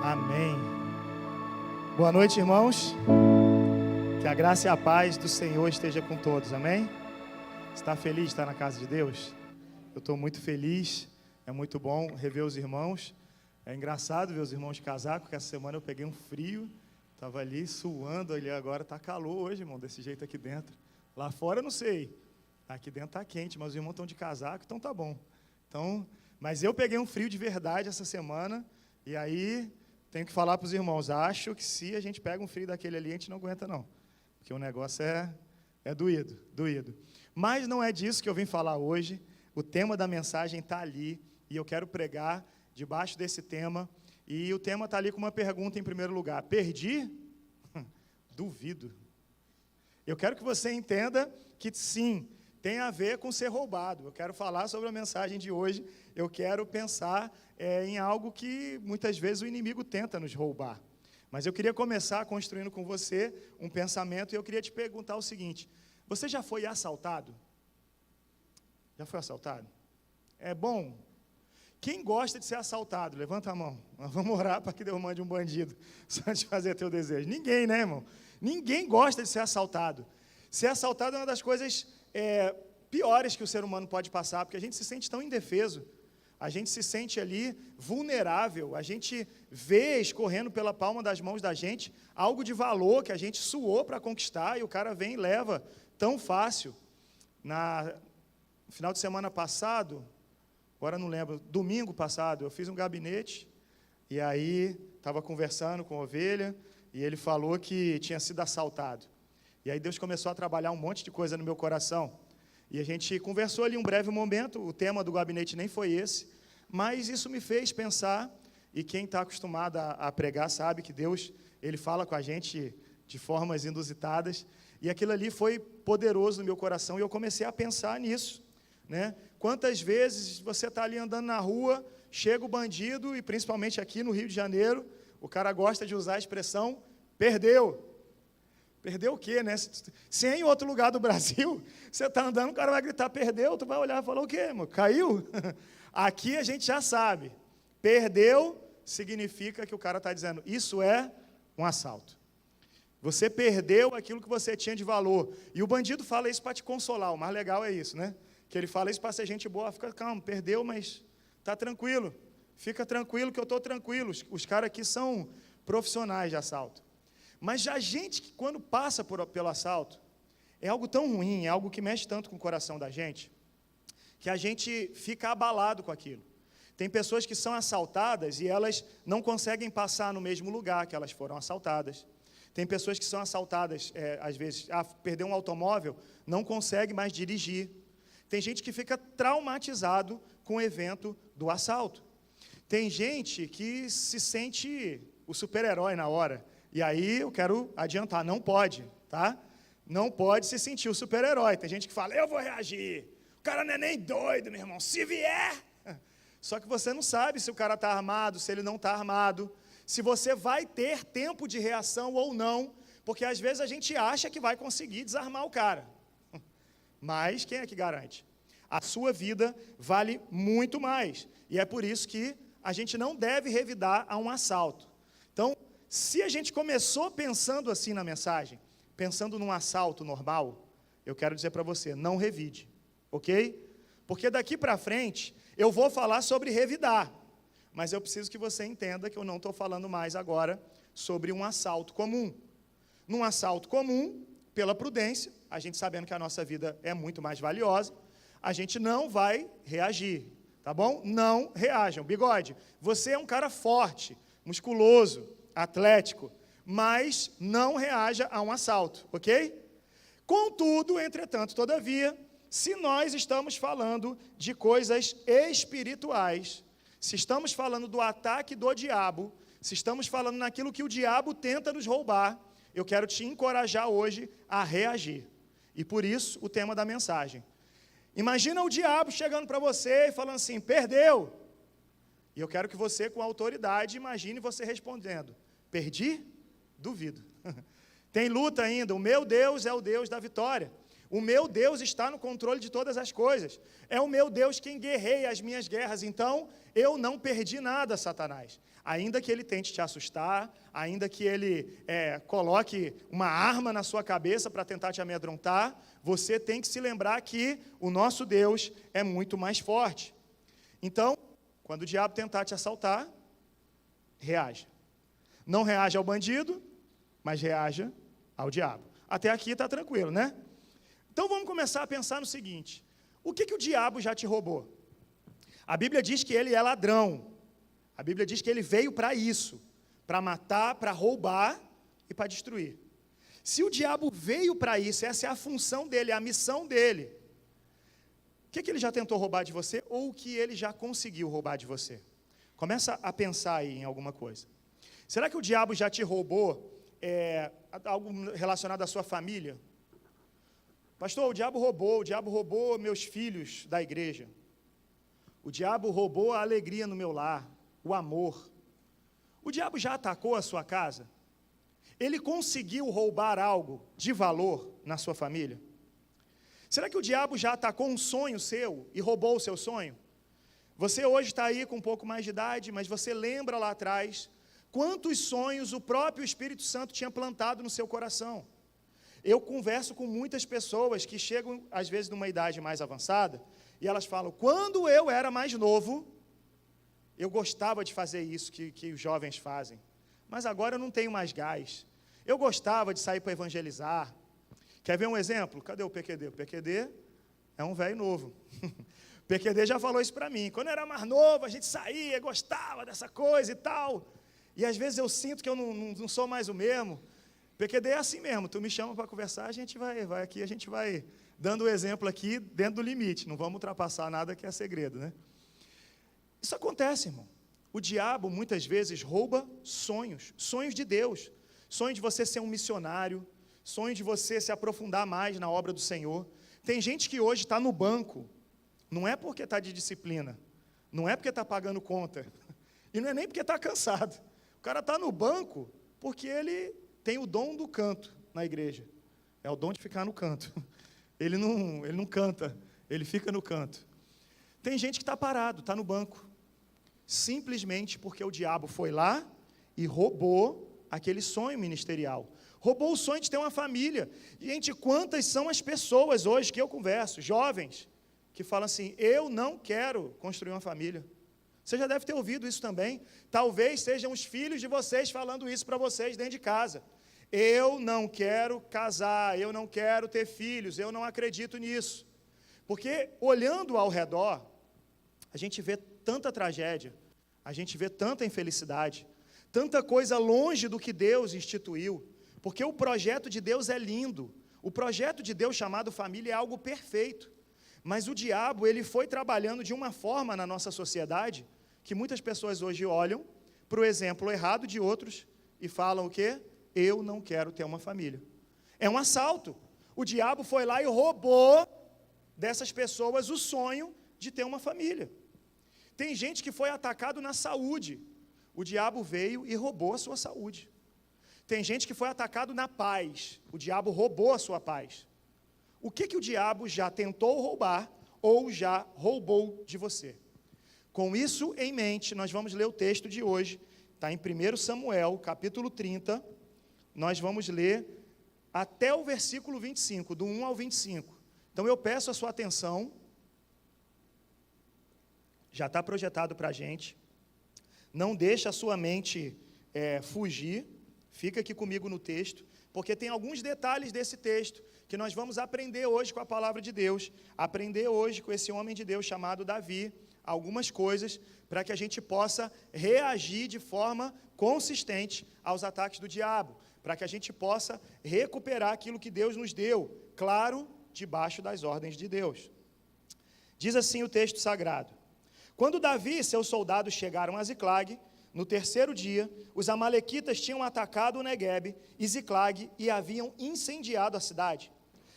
Amém. Boa noite, irmãos. Que a graça e a paz do Senhor esteja com todos, amém? Está feliz de estar na casa de Deus? Eu estou muito feliz, é muito bom rever os irmãos. É engraçado ver os irmãos de casaco, porque essa semana eu peguei um frio, estava ali suando, ali agora está calor hoje, irmão, desse jeito aqui dentro. Lá fora eu não sei, aqui dentro está quente, mas os irmãos estão de casaco, então tá bom. Então, mas eu peguei um frio de verdade essa semana, e aí tenho que falar para os irmãos, acho que se a gente pega um frio daquele ali, a gente não aguenta não, porque o negócio é doído. Mas não é disso que eu vim falar hoje, o tema da mensagem está ali, e eu quero pregar debaixo desse tema, e o tema está ali com uma pergunta em primeiro lugar, perdi? Duvido. Eu quero que você entenda que sim, tem a ver com ser roubado. Eu quero falar sobre a mensagem de hoje, eu quero pensar em algo que muitas vezes o inimigo tenta nos roubar. Mas eu queria começar construindo com você um pensamento e eu queria te perguntar o seguinte, você já foi assaltado? Já foi assaltado? É bom? Quem gosta de ser assaltado? Levanta a mão. Nós vamos orar para que Deus mande um bandido só de fazer teu desejo. Ninguém, né, irmão? Ninguém gosta de ser assaltado. Ser assaltado é uma das coisas piores que o ser humano pode passar, porque a gente se sente tão indefeso, a gente se sente ali vulnerável, a gente vê escorrendo pela palma das mãos da gente algo de valor que a gente suou para conquistar e o cara vem e leva tão fácil. No final de semana passado, agora não lembro, domingo passado, eu fiz um gabinete e aí estava conversando com a ovelha e ele falou que tinha sido assaltado. E aí Deus começou a trabalhar um monte de coisa no meu coração. E a gente conversou ali um breve momento, o tema do gabinete nem foi esse, mas isso me fez pensar, e quem está acostumado a pregar sabe que Deus, Ele fala com a gente de formas inusitadas, e aquilo ali foi poderoso no meu coração, e eu comecei a pensar nisso, né? Quantas vezes você está ali andando na rua, chega o bandido, e principalmente aqui no Rio de Janeiro, o cara gosta de usar a expressão, perdeu. Perdeu o quê, né? Se é em outro lugar do Brasil, você está andando, o cara vai gritar, perdeu, tu vai olhar e falar, o quê, irmão? Caiu? Aqui a gente já sabe, perdeu significa que o cara está dizendo, isso é um assalto. Você perdeu aquilo que você tinha de valor. E o bandido fala isso para te consolar, o mais legal é isso, né? Que ele fala isso para ser gente boa, fica calmo, perdeu, mas está tranquilo. Fica tranquilo que eu estou tranquilo. Os caras aqui são profissionais de assalto. Mas a gente que quando passa pelo assalto, é algo tão ruim, é algo que mexe tanto com o coração da gente, que a gente fica abalado com aquilo. Tem pessoas que são assaltadas e elas não conseguem passar no mesmo lugar que elas foram assaltadas. Tem pessoas que são assaltadas, às vezes, perder um automóvel, não consegue mais dirigir. Tem gente que fica traumatizado com o evento do assalto. Tem gente que se sente o super-herói na hora. E aí eu quero adiantar, não pode, tá? Não pode se sentir o super-herói. Tem gente que fala, eu vou reagir. O cara não é nem doido, meu irmão, se vier. Só que você não sabe se o cara está armado, se ele não está armado, se você vai ter tempo de reação ou não, porque às vezes a gente acha que vai conseguir desarmar o cara. Mas quem é que garante? A sua vida vale muito mais. E é por isso que a gente não deve revidar a um assalto. Então, se a gente começou pensando assim na mensagem, pensando num assalto normal, eu quero dizer para você, não revide, ok? Porque daqui para frente, eu vou falar sobre revidar, mas eu preciso que você entenda que eu não estou falando mais agora sobre um assalto comum. Num assalto comum, pela prudência, a gente sabendo que a nossa vida é muito mais valiosa, a gente não vai reagir, tá bom? Não reajam. Bigode, você é um cara forte, musculoso, atlético, mas não reaja a um assalto, ok? Contudo, entretanto, todavia, se nós estamos falando de coisas espirituais, se estamos falando do ataque do diabo, se estamos falando naquilo que o diabo tenta nos roubar, eu quero te encorajar hoje a reagir. E por isso, o tema da mensagem. Imagina o diabo chegando para você e falando assim, perdeu. E eu quero que você, com autoridade, imagine você respondendo, perdi? Duvido. Tem luta ainda, o meu Deus é o Deus da vitória. O meu Deus está no controle de todas as coisas. É o meu Deus quem guerreia as minhas guerras. Então, eu não perdi nada, Satanás. Ainda que ele tente te assustar, ainda que ele coloque uma arma na sua cabeça para tentar te amedrontar, você tem que se lembrar que o nosso Deus é muito mais forte. Então, quando o diabo tentar te assaltar, reaja. Não reaja ao bandido, mas reaja ao diabo. Até aqui está tranquilo, né? Então vamos começar a pensar no seguinte: o que o diabo já te roubou? A Bíblia diz que ele é ladrão. A Bíblia diz que ele veio para isso, para matar, para roubar e para destruir. Se o diabo veio para isso, essa é a função dele, a missão dele, o que ele já tentou roubar de você ou o que ele já conseguiu roubar de você? Começa a pensar aí em alguma coisa. Será que o diabo já te roubou algo relacionado à sua família? Pastor, o diabo roubou meus filhos da igreja. O diabo roubou a alegria no meu lar, o amor. O diabo já atacou a sua casa? Ele conseguiu roubar algo de valor na sua família? Será que o diabo já atacou um sonho seu e roubou o seu sonho? Você hoje está aí com um pouco mais de idade, mas você lembra lá atrás quantos sonhos o próprio Espírito Santo tinha plantado no seu coração? Eu converso com muitas pessoas que chegam, às vezes, numa idade mais avançada, e elas falam: quando eu era mais novo, eu gostava de fazer isso que os jovens fazem, mas agora eu não tenho mais gás. Eu gostava de sair para evangelizar. Quer ver um exemplo? Cadê o PQD? O PQD é um velho novo. O PQD já falou isso para mim. Quando eu era mais novo, a gente saía, gostava dessa coisa e tal. E às vezes eu sinto que eu não sou mais o mesmo. PQD é assim mesmo, tu me chama para conversar, a gente vai aqui, a gente vai dando o exemplo aqui dentro do limite, não vamos ultrapassar nada que é segredo, né? Isso acontece, irmão. O diabo muitas vezes rouba sonhos de Deus, sonho de você ser um missionário, sonho de você se aprofundar mais na obra do Senhor. Tem gente que hoje está no banco, não é porque está de disciplina, não é porque está pagando conta, e não é nem porque está cansado. O cara está no banco porque ele tem o dom do canto na igreja. É o dom de ficar no canto. Ele não canta, ele fica no canto. Tem gente que está parado, está no banco, simplesmente porque o diabo foi lá e roubou aquele sonho ministerial. Roubou o sonho de ter uma família. Gente, quantas são as pessoas hoje que eu converso, jovens, que falam assim: eu não quero construir uma família. Você já deve ter ouvido isso também. Talvez sejam os filhos de vocês falando isso para vocês dentro de casa. Eu não quero casar, eu não quero ter filhos, eu não acredito nisso. Porque olhando ao redor, a gente vê tanta tragédia, a gente vê tanta infelicidade, tanta coisa longe do que Deus instituiu. Porque o projeto de Deus é lindo, o projeto de Deus chamado família é algo perfeito. Mas o diabo, ele foi trabalhando de uma forma na nossa sociedade, que muitas pessoas hoje olham para o exemplo errado de outros e falam o quê? Eu não quero ter uma família. É um assalto. O diabo foi lá e roubou dessas pessoas o sonho de ter uma família. Tem gente que foi atacado na saúde. O diabo veio e roubou a sua saúde. Tem gente que foi atacado na paz. O diabo roubou a sua paz. O que o diabo já tentou roubar ou já roubou de você? Com isso em mente, nós vamos ler o texto de hoje. Está em 1 Samuel, capítulo 30. Nós vamos ler até o versículo 25, do 1 ao 25. Então eu peço a sua atenção. Já está projetado para a gente. Não deixa a sua mente fugir. Fica aqui comigo no texto, porque tem alguns detalhes desse texto que nós vamos aprender hoje com a palavra de Deus, aprender hoje com esse homem de Deus chamado Davi, algumas coisas para que a gente possa reagir de forma consistente aos ataques do diabo, para que a gente possa recuperar aquilo que Deus nos deu, claro, debaixo das ordens de Deus. Diz assim o texto sagrado: quando Davi e seus soldados chegaram a Ziclag, no terceiro dia, os amalequitas tinham atacado o Neguebe e Ziclag e haviam incendiado a cidade.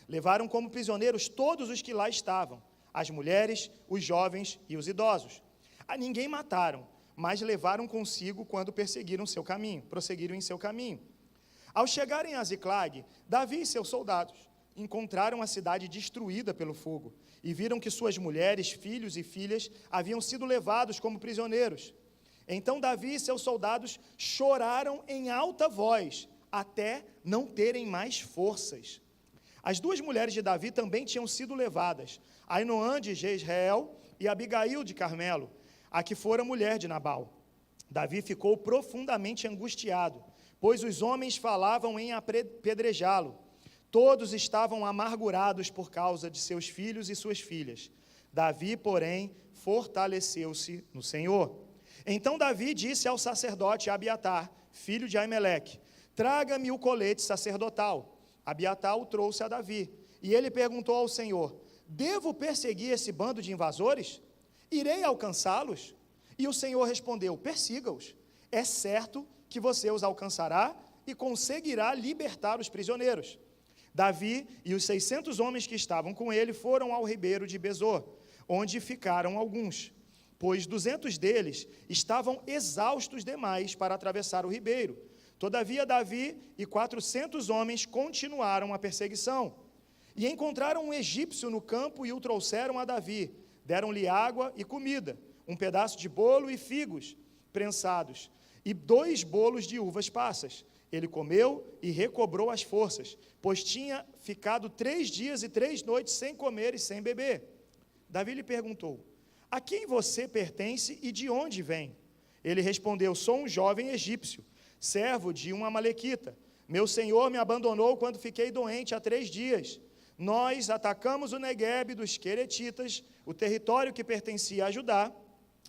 Levaram como prisioneiros todos os que lá estavam, as mulheres, os jovens e os idosos. A ninguém mataram, mas levaram consigo quando prosseguiram em seu caminho. Ao chegarem a Ziclag, Davi e seus soldados encontraram a cidade destruída pelo fogo e viram que suas mulheres, filhos e filhas haviam sido levados como prisioneiros. Então Davi e seus soldados choraram em alta voz, até não terem mais forças. As duas mulheres de Davi também tinham sido levadas, Ainoã de Jezreel e Abigail de Carmelo, a que fora mulher de Nabal. Davi ficou profundamente angustiado, pois os homens falavam em apedrejá-lo. Todos estavam amargurados por causa de seus filhos e suas filhas. Davi, porém, fortaleceu-se no Senhor. Então Davi disse ao sacerdote Abiatar, filho de Aimeleque: traga-me o colete sacerdotal. Abiatar o trouxe a Davi, e ele perguntou ao Senhor: devo perseguir esse bando de invasores? Irei alcançá-los? E o Senhor respondeu: persiga-os. É certo que você os alcançará e conseguirá libertar os prisioneiros. Davi e os 600 homens que estavam com ele foram ao ribeiro de Besor, onde ficaram alguns, pois 200 deles estavam exaustos demais para atravessar o ribeiro. Todavia Davi e 400 homens continuaram a perseguição, e encontraram um egípcio no campo e o trouxeram a Davi. Deram-lhe água e comida, um pedaço de bolo e figos prensados, e 2 bolos de uvas passas. Ele comeu e recobrou as forças, pois tinha ficado 3 dias e 3 noites sem comer e sem beber. Davi lhe perguntou: a quem você pertence e de onde vem? Ele respondeu: sou um jovem egípcio, servo de um amalequita. Meu senhor me abandonou quando fiquei doente há 3 dias. Nós atacamos o Neguebe dos Queretitas, o território que pertencia a Judá,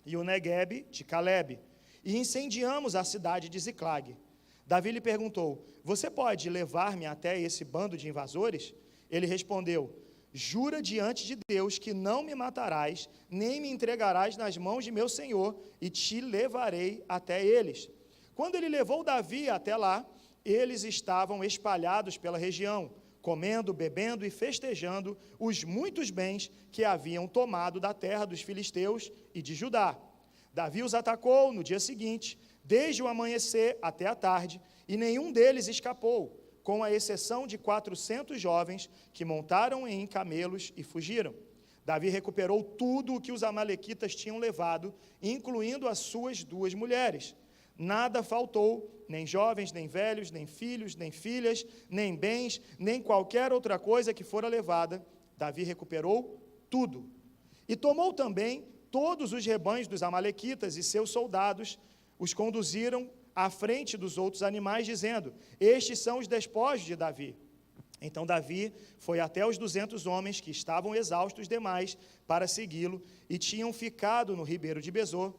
e o Neguebe de Calebe, e incendiamos a cidade de Ziclag. Davi lhe perguntou: você pode levar-me até esse bando de invasores? Ele respondeu: jura diante de Deus que não me matarás, nem me entregarás nas mãos de meu senhor, e te levarei até eles. Quando ele levou Davi até lá, eles estavam espalhados pela região, comendo, bebendo e festejando os muitos bens que haviam tomado da terra dos filisteus e de Judá. Davi os atacou no dia seguinte, desde o amanhecer até a tarde, e nenhum deles escapou, com a exceção de 400 jovens que montaram em camelos e fugiram. Davi recuperou tudo o que os amalequitas tinham levado, incluindo as suas 2 mulheres. Nada faltou, nem jovens, nem velhos, nem filhos, nem filhas, nem bens, nem qualquer outra coisa que fora levada. Davi recuperou tudo. E tomou também todos os rebanhos dos amalequitas, e seus soldados os conduziram à frente dos outros animais, dizendo: estes são os despojos de Davi. Então Davi foi até os 200 homens que estavam exaustos demais para segui-lo e tinham ficado no ribeiro de Besor.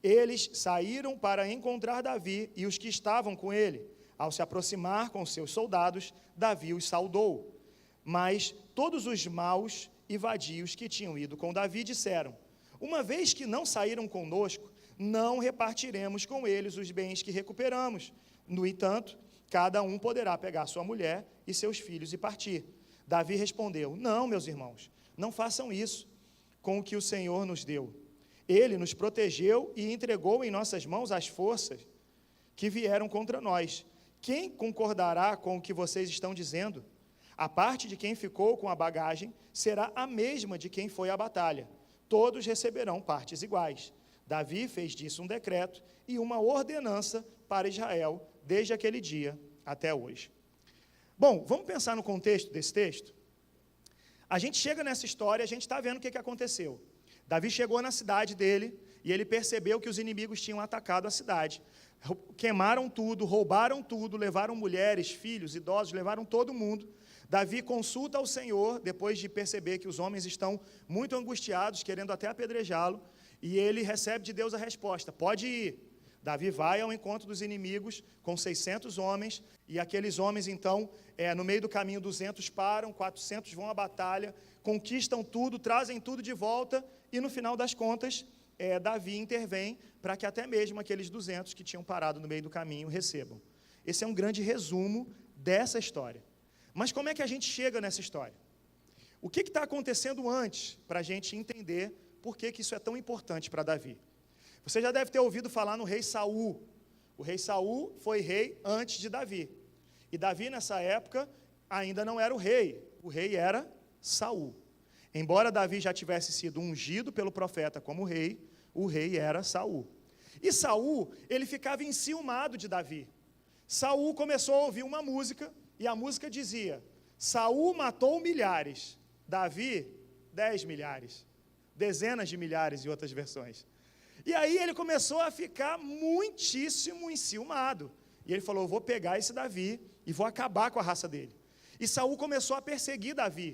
Eles saíram para encontrar Davi e os que estavam com ele. Ao se aproximar com seus soldados, Davi os saudou. Mas todos os maus e vadios que tinham ido com Davi disseram: uma vez que não saíram conosco, não repartiremos com eles os bens que recuperamos. No entanto, cada um poderá pegar sua mulher e seus filhos e partir. Davi respondeu: não, meus irmãos, não façam isso com o que o Senhor nos deu. Ele nos protegeu e entregou em nossas mãos as forças que vieram contra nós. Quem concordará com o que vocês estão dizendo? A parte de quem ficou com a bagagem será a mesma de quem foi à batalha. Todos receberão partes iguais. Davi fez disso um decreto e uma ordenança para Israel, desde aquele dia até hoje. Bom, vamos pensar no contexto desse texto? A gente chega nessa história, a gente está vendo o que aconteceu. Davi chegou na cidade dele e ele percebeu que os inimigos tinham atacado a cidade. Queimaram tudo, roubaram tudo, levaram mulheres, filhos, idosos, levaram todo mundo. Davi consulta ao Senhor, depois de perceber que os homens estão muito angustiados, querendo até apedrejá-lo, e ele recebe de Deus a resposta: pode ir. Davi vai ao encontro dos inimigos com 600 homens, e aqueles homens então, no meio do caminho 200 param, 400 vão à batalha, conquistam tudo, trazem tudo de volta, e no final das contas, Davi intervém para que até mesmo aqueles 200 que tinham parado no meio do caminho recebam. Esse é um grande resumo dessa história. Mas como é que a gente chega nessa história? O que está acontecendo antes para a gente entender por que isso é tão importante para Davi? Você já deve ter ouvido falar no rei Saul. O rei Saul foi rei antes de Davi. E Davi, nessa época, ainda não era o rei. O rei era Saul. Embora Davi já tivesse sido ungido pelo profeta como rei, o rei era Saul. E Saul, ele ficava enciumado de Davi. Saul começou a ouvir uma música, e a música dizia: Saul matou milhares, Davi 10 milhares, dezenas de milhares em outras versões. E aí ele começou a ficar muitíssimo enciumado. E ele falou: eu vou pegar esse Davi e vou acabar com a raça dele. E Saul começou a perseguir Davi.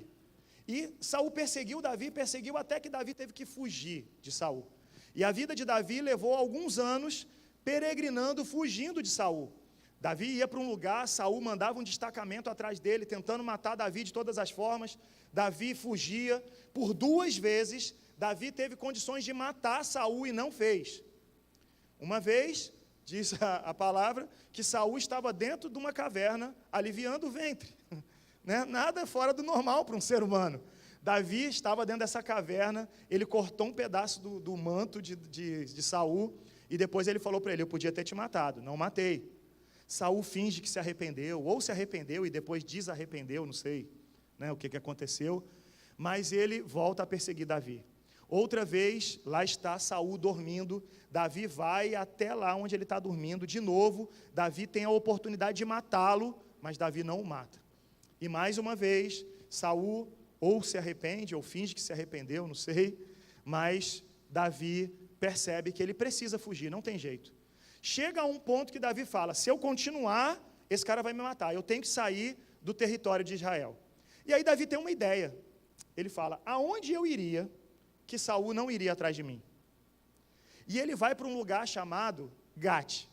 E Saul perseguiu Davi, perseguiu até que Davi teve que fugir de Saul. E a vida de Davi levou alguns anos peregrinando, fugindo de Saul. Davi ia para um lugar, Saul mandava um destacamento atrás dele, tentando matar Davi de todas as formas. Davi fugia. Por 2 vezes, Davi teve condições de matar Saul e não fez. Uma vez, diz a palavra, que Saul estava dentro de uma caverna, aliviando o ventre. Nada fora do normal para um ser humano. Davi estava dentro dessa caverna, ele cortou um pedaço do manto de Saul, e depois ele falou para ele: eu podia ter te matado, não matei. Saul finge que se arrependeu, ou se arrependeu e depois desarrependeu, não sei o que aconteceu, mas ele volta a perseguir Davi. Outra vez, lá está Saul dormindo, Davi vai até lá onde ele está dormindo, de novo, Davi tem a oportunidade de matá-lo, mas Davi não o mata. E mais uma vez, Saul ou se arrepende, ou finge que se arrependeu, não sei, mas Davi percebe que ele precisa fugir, não tem jeito. Chega a um ponto que Davi fala: se eu continuar, esse cara vai me matar, eu tenho que sair do território de Israel. E aí Davi tem uma ideia, ele fala: aonde eu iria, que Saul não iria atrás de mim? E ele vai para um lugar chamado Gate.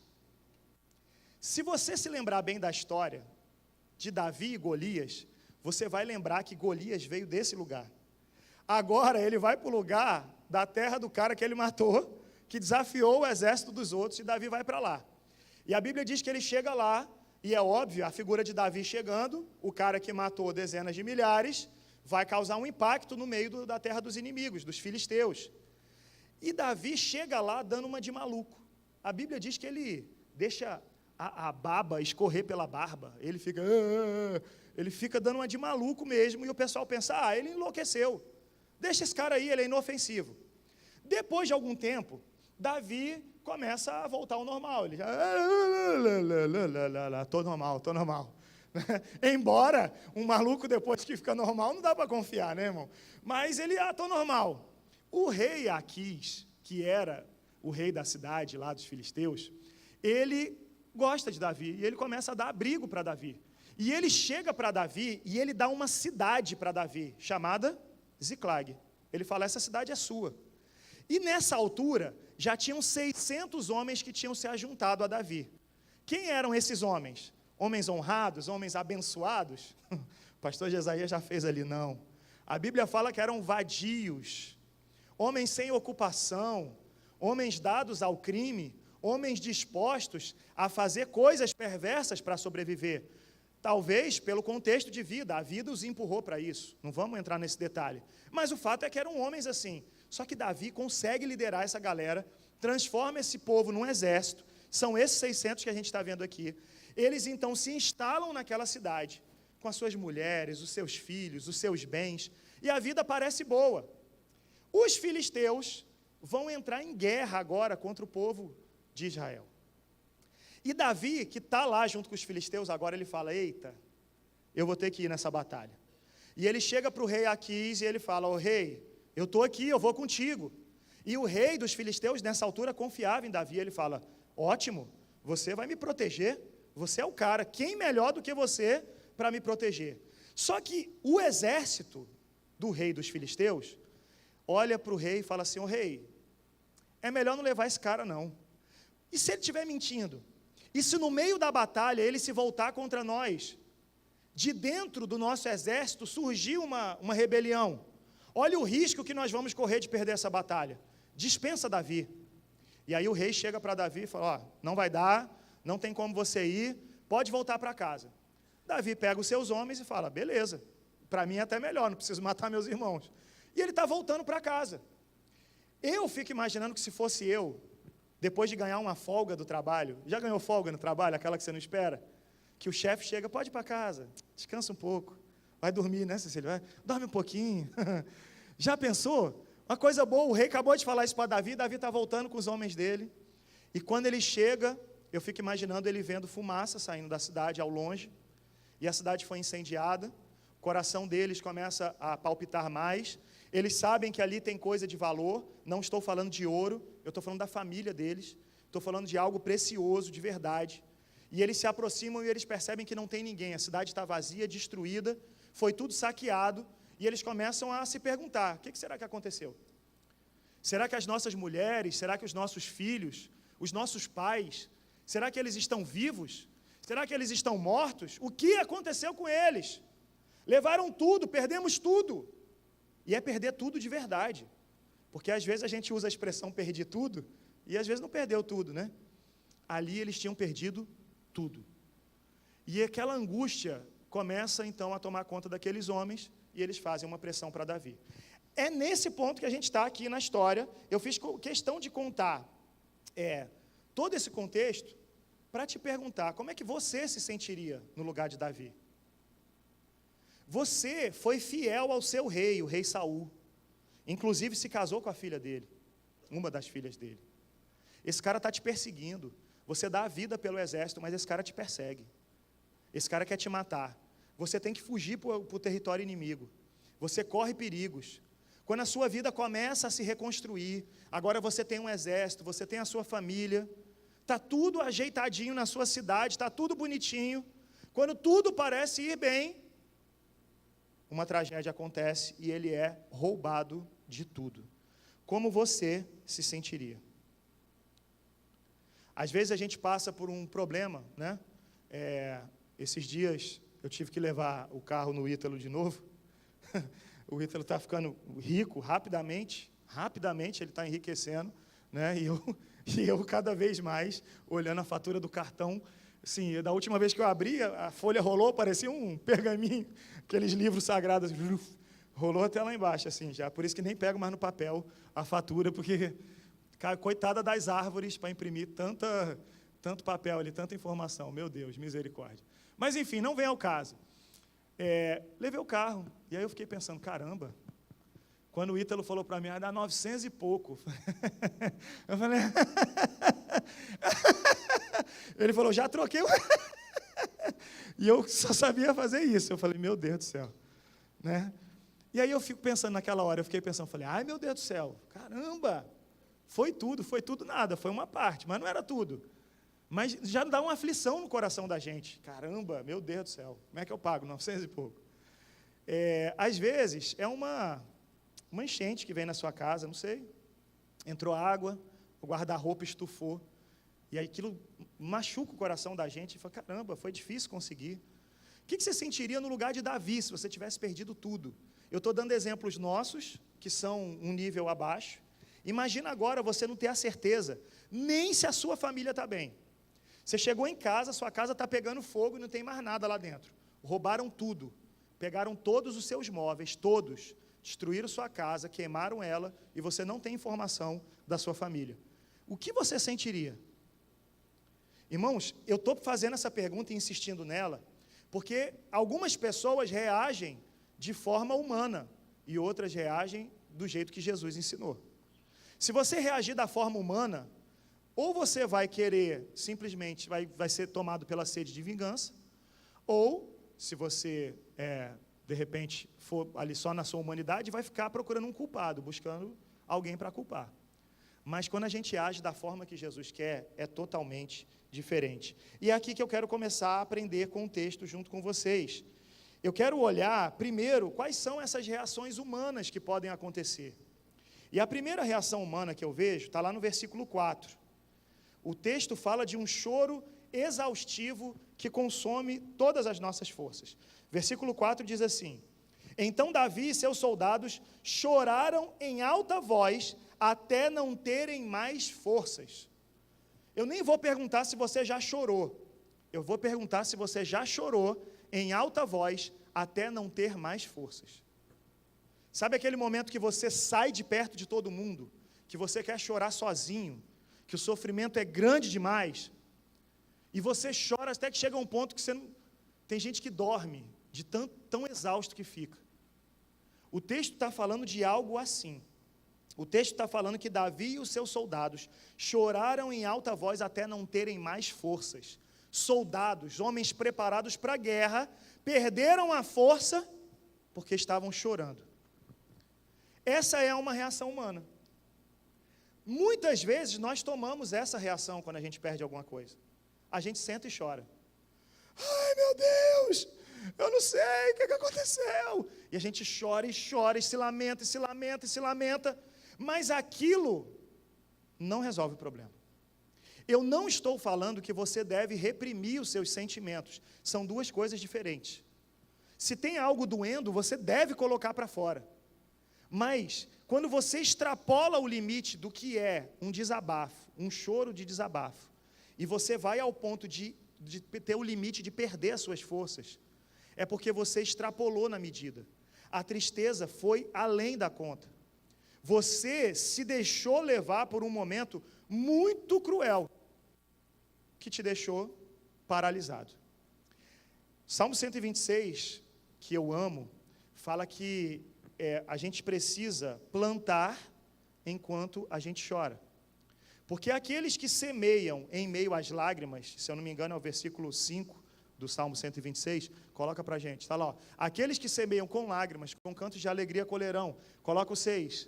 Se você se lembrar bem da história de Davi e Golias, você vai lembrar que Golias veio desse lugar. Agora ele vai para o lugar da terra do cara que ele matou, que desafiou o exército dos outros, e Davi vai para lá. E a Bíblia diz que ele chega lá, e é óbvio, a figura de Davi chegando, o cara que matou dezenas de milhares, vai causar um impacto no meio da terra dos inimigos, dos filisteus. E Davi chega lá dando uma de maluco. A Bíblia diz que ele deixa a baba escorrer pela barba, ele fica dando uma de maluco mesmo, e o pessoal pensa: ele enlouqueceu, deixa esse cara aí, ele é inofensivo. Depois de algum tempo, Davi começa a voltar ao normal, ele já, tô normal. Embora um maluco, depois que fica normal, não dá para confiar, né, irmão? Mas ele, tô normal. O rei Aquis, que era o rei da cidade lá dos filisteus, ele gosta de Davi, e ele começa a dar abrigo para Davi. E ele chega para Davi, e ele dá uma cidade para Davi, chamada Ziclag. Ele fala: essa cidade é sua. E nessa altura, já tinham 600 homens que tinham se ajuntado a Davi. Quem eram esses homens? Homens honrados, homens abençoados? O pastor Jesaías já fez ali, não. A Bíblia fala que eram vadios, homens sem ocupação, homens dados ao crime, homens dispostos a fazer coisas perversas para sobreviver. Talvez pelo contexto de vida, a vida os empurrou para isso, não vamos entrar nesse detalhe. Mas o fato é que eram homens assim. Só que Davi consegue liderar essa galera, transforma esse povo num exército, são esses 600 que a gente está vendo aqui. Eles então se instalam naquela cidade, com as suas mulheres, os seus filhos, os seus bens, e a vida parece boa. Os filisteus vão entrar em guerra agora contra o povo de Israel. E Davi, que está lá junto com os filisteus, agora ele fala: eita, eu vou ter que ir nessa batalha. E ele chega para o rei Aquis e ele fala: ô rei, eu estou aqui, eu vou contigo. E o rei dos filisteus, nessa altura, confiava em Davi. Ele fala: ótimo, você vai me proteger, você é o cara, quem melhor do que você para me proteger? Só que o exército do rei dos filisteus olha para o rei e fala assim: ô rei, é melhor não levar esse cara não. E se ele estiver mentindo? E se no meio da batalha ele se voltar contra nós? De dentro do nosso exército surgiu uma rebelião. Olha o risco que nós vamos correr de perder essa batalha. Dispensa Davi. E aí o rei chega para Davi e fala: não vai dar, não tem como você ir, pode voltar para casa. Davi pega os seus homens e fala: beleza, para mim é até melhor, não preciso matar meus irmãos. E ele está voltando para casa. Eu fico imaginando que se fosse eu, depois de ganhar uma folga do trabalho, já ganhou folga no trabalho, aquela que você não espera? Que o chefe chega: pode ir para casa, descansa um pouco. Vai dormir, né, Cecília? Dorme um pouquinho. Já pensou? Uma coisa boa, o rei acabou de falar isso para Davi, Davi está voltando com os homens dele, e quando ele chega, eu fico imaginando ele vendo fumaça saindo da cidade ao longe, e a cidade foi incendiada, o coração deles começa a palpitar mais, eles sabem que ali tem coisa de valor, não estou falando de ouro, eu estou falando da família deles, estou falando de algo precioso, de verdade, e eles se aproximam e eles percebem que não tem ninguém, a cidade está vazia, destruída, foi tudo saqueado, e eles começam a se perguntar, o que será que aconteceu? Será que as nossas mulheres, será que os nossos filhos, os nossos pais, será que eles estão vivos? Será que eles estão mortos? O que aconteceu com eles? Levaram tudo, perdemos tudo. E é perder tudo de verdade, porque às vezes a gente usa a expressão perdi tudo, e às vezes não perdeu tudo, né? Ali eles tinham perdido tudo. E aquela angústia começa então a tomar conta daqueles homens, e eles fazem uma pressão para Davi. É nesse ponto que a gente está aqui na história. Eu fiz questão de contar todo esse contexto para te perguntar, como é que você se sentiria no lugar de Davi? Você foi fiel ao seu rei, o rei Saul. Inclusive se casou com a filha dele, uma das filhas dele. Esse cara está te perseguindo. Você dá a vida pelo exército, mas esse cara te persegue. Esse cara quer te matar. Você tem que fugir para o território inimigo. Você corre perigos. Quando a sua vida começa a se reconstruir, agora você tem um exército, você tem a sua família, está tudo ajeitadinho na sua cidade, está tudo bonitinho. Quando tudo parece ir bem, uma tragédia acontece e ele é roubado de tudo. Como você se sentiria? Às vezes a gente passa por um problema, né? Esses dias eu tive que levar o carro no Ítalo de novo. O Ítalo está ficando rico rapidamente ele está enriquecendo, né? E eu cada vez mais olhando a fatura do cartão. Assim, da última vez que eu abri, a folha rolou, parecia um pergaminho, aqueles livros sagrados, rolou até lá embaixo, assim, já. Por isso que nem pego mais no papel a fatura, porque, cara, coitada das árvores para imprimir tanto papel ali, tanta informação, meu Deus, misericórdia. Mas, enfim, não vem ao caso. Levei o carro, e aí eu fiquei pensando, caramba, quando o Ítalo falou para mim, dá 900 e pouco. Eu falei... Ele falou, já troquei. E eu só sabia fazer isso. Eu falei, meu Deus do céu. Né? E aí eu fico pensando naquela hora, eu fiquei pensando, falei, ai meu Deus do céu, caramba, foi tudo nada, foi uma parte, mas não era tudo. Mas já dá uma aflição no coração da gente. Caramba, meu Deus do céu, como é que eu pago 900 e pouco? Às vezes, é uma enchente que vem na sua casa, não sei, entrou água, o guarda-roupa estufou, e aí aquilo machuca o coração da gente, e fala, caramba, foi difícil conseguir. O que você sentiria no lugar de Davi, se você tivesse perdido tudo? Eu estou dando exemplos nossos, que são um nível abaixo. Imagina agora você não ter a certeza, nem se a sua família está bem. Você chegou em casa, sua casa está pegando fogo e não tem mais nada lá dentro. Roubaram tudo, pegaram todos os seus móveis, todos, destruíram sua casa, queimaram ela, e você não tem informação da sua família. O que você sentiria? Irmãos, eu estou fazendo essa pergunta e insistindo nela, porque algumas pessoas reagem de forma humana, e outras reagem do jeito que Jesus ensinou. Se você reagir da forma humana, ou você vai querer, simplesmente, vai ser tomado pela sede de vingança, ou, se você, de repente, for ali só na sua humanidade, vai ficar procurando um culpado, buscando alguém para culpar. Mas quando a gente age da forma que Jesus quer, é totalmente diferente. E é aqui que eu quero começar a aprender com o texto junto com vocês. Eu quero olhar, primeiro, quais são essas reações humanas que podem acontecer. E a primeira reação humana que eu vejo está lá no versículo 4. O texto fala de um choro exaustivo que consome todas as nossas forças. Versículo 4 diz assim: então Davi e seus soldados choraram em alta voz até não terem mais forças. Eu nem vou perguntar se você já chorou. Eu vou perguntar se você já chorou em alta voz até não ter mais forças. Sabe aquele momento que você sai de perto de todo mundo, que você quer chorar sozinho, que o sofrimento é grande demais, e você chora até que chega um ponto que você não... Tem gente que dorme, de tão exausto que fica. O texto está falando de algo assim. O texto está falando que Davi e os seus soldados choraram em alta voz até não terem mais forças. Soldados, homens preparados para a guerra, perderam a força porque estavam chorando. Essa é uma reação humana. Muitas vezes nós tomamos essa reação quando a gente perde alguma coisa. A gente senta e chora. Ai, meu Deus, eu não sei o que aconteceu. E a gente chora e chora, e se lamenta, e se lamenta, e se lamenta. Mas aquilo não resolve o problema. Eu não estou falando que você deve reprimir os seus sentimentos. São duas coisas diferentes. Se tem algo doendo, você deve colocar para fora. Mas, quando você extrapola o limite do que é um desabafo, um choro de desabafo, e você vai ao ponto de ter o limite de perder as suas forças, é porque você extrapolou na medida. A tristeza foi além da conta. Você se deixou levar por um momento muito cruel, que te deixou paralisado. Salmo 126, que eu amo, fala que a gente precisa plantar enquanto a gente chora. Porque aqueles que semeiam em meio às lágrimas, se eu não me engano é o versículo 5 do Salmo 126, coloca para a gente, está lá, ó. Aqueles que semeiam com lágrimas, com cantos de alegria colherão. Coloca o 6.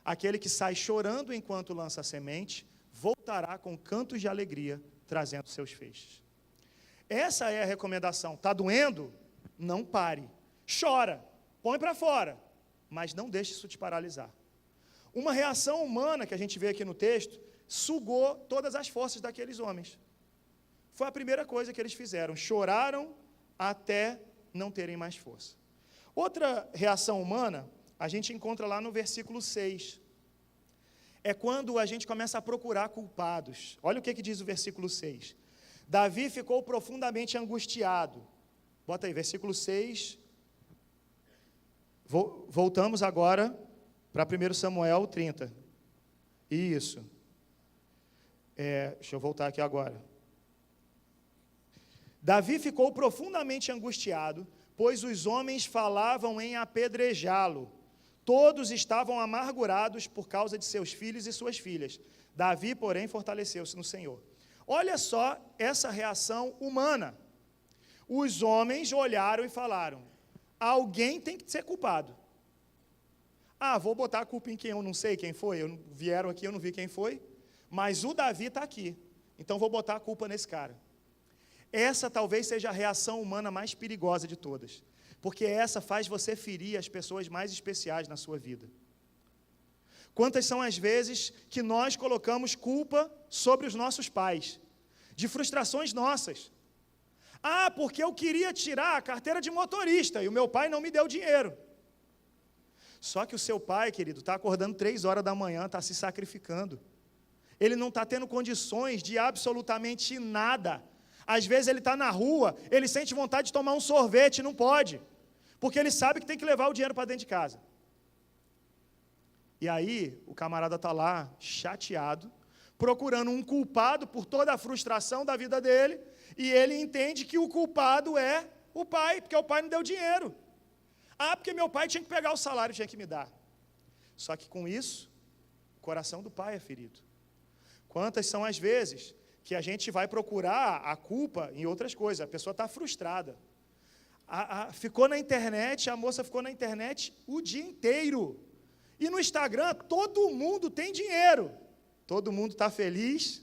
Aquele que sai chorando enquanto lança a semente, voltará com cantos de alegria, trazendo seus feixes. Essa é a recomendação. Está doendo? Não pare. Chora, põe para fora, mas não deixe isso te paralisar. Uma reação humana que a gente vê aqui no texto, sugou todas as forças daqueles homens. Foi a primeira coisa que eles fizeram. Choraram até não terem mais força. Outra reação humana, a gente encontra lá no versículo 6. É quando a gente começa a procurar culpados. Olha o que diz o versículo 6. Davi ficou profundamente angustiado. Bota aí, versículo 6. Voltamos agora para 1 Samuel 30. Isso. Deixa eu voltar aqui agora. Davi ficou profundamente angustiado, pois os homens falavam em apedrejá-lo. Todos estavam amargurados por causa de seus filhos e suas filhas. Davi, porém, fortaleceu-se no Senhor. Olha só essa reação humana. Os homens olharam e falaram: alguém tem que ser culpado. Vou botar a culpa em quem eu não sei quem foi. Vieram aqui, eu não vi quem foi. Mas o Davi está aqui. Então vou botar a culpa nesse cara. Essa talvez seja a reação humana mais perigosa de todas. Porque essa faz você ferir as pessoas mais especiais na sua vida. Quantas são as vezes que nós colocamos culpa sobre os nossos pais, de frustrações nossas? Porque eu queria tirar a carteira de motorista e o meu pai não me deu dinheiro. Só que o seu pai, querido, está acordando 3 horas da manhã, está se sacrificando. Ele não está tendo condições de absolutamente nada. Às vezes ele está na rua, ele sente vontade de tomar um sorvete, não pode, porque ele sabe que tem que levar o dinheiro para dentro de casa. E aí, o camarada está lá, chateado, procurando um culpado por toda a frustração da vida dele, e ele entende que o culpado é o pai, porque o pai não deu dinheiro. Porque meu pai tinha que pegar o salário, tinha que me dar. Só que com isso, o coração do pai é ferido. Quantas são as vezes que a gente vai procurar a culpa em outras coisas? A pessoa está frustrada. Ficou na internet, a moça ficou na internet o dia inteiro. E no Instagram, todo mundo tem dinheiro. Todo mundo está feliz.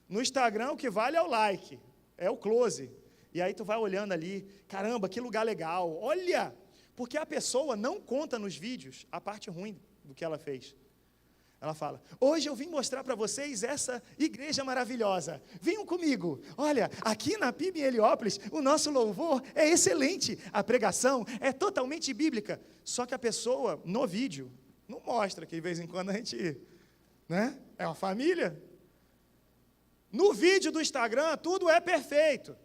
No Instagram, o que vale é o like, é o close. E aí tu vai olhando ali, caramba, que lugar legal. Olha, porque a pessoa não conta nos vídeos a parte ruim do que ela fez. Ela fala: hoje eu vim mostrar para vocês essa igreja maravilhosa. Venham comigo. Olha, aqui na PIB em Heliópolis, o nosso louvor é excelente. A pregação é totalmente bíblica. Só que a pessoa, no vídeo, não mostra que de vez em quando a gente, é uma família. No vídeo do Instagram, tudo é perfeito.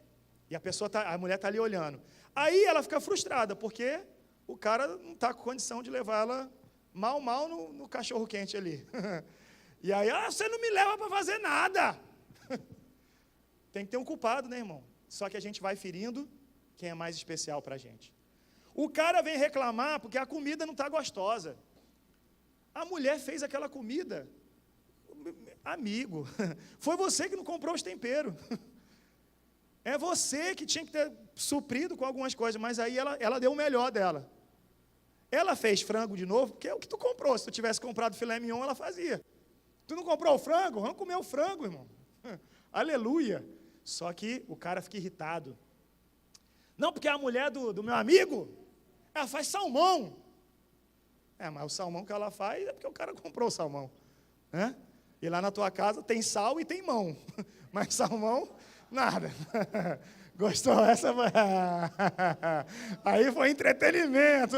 E a mulher está ali olhando. Aí ela fica frustrada, porque o cara não está com condição de levar ela mal no cachorro quente ali. E aí, você não me leva para fazer nada. Tem que ter um culpado, né, irmão? Só que a gente vai ferindo quem é mais especial para a gente. O cara vem reclamar porque a comida não está gostosa. A mulher fez aquela comida. Amigo, foi você que não comprou os temperos. É você que tinha que ter suprido com algumas coisas, mas aí ela deu o melhor dela. Ela fez frango de novo, porque é o que tu comprou. Se tu tivesse comprado filé mignon, ela fazia. Tu não comprou o frango? Vamos comer o frango, irmão. Aleluia. Só que o cara fica irritado. Não, porque a mulher do meu amigo, ela faz salmão. Mas o salmão que ela faz é porque o cara comprou o salmão. Né? E lá na tua casa tem sal e tem mão. Mas salmão, nada. Gostou? Essa foi... Aí foi entretenimento.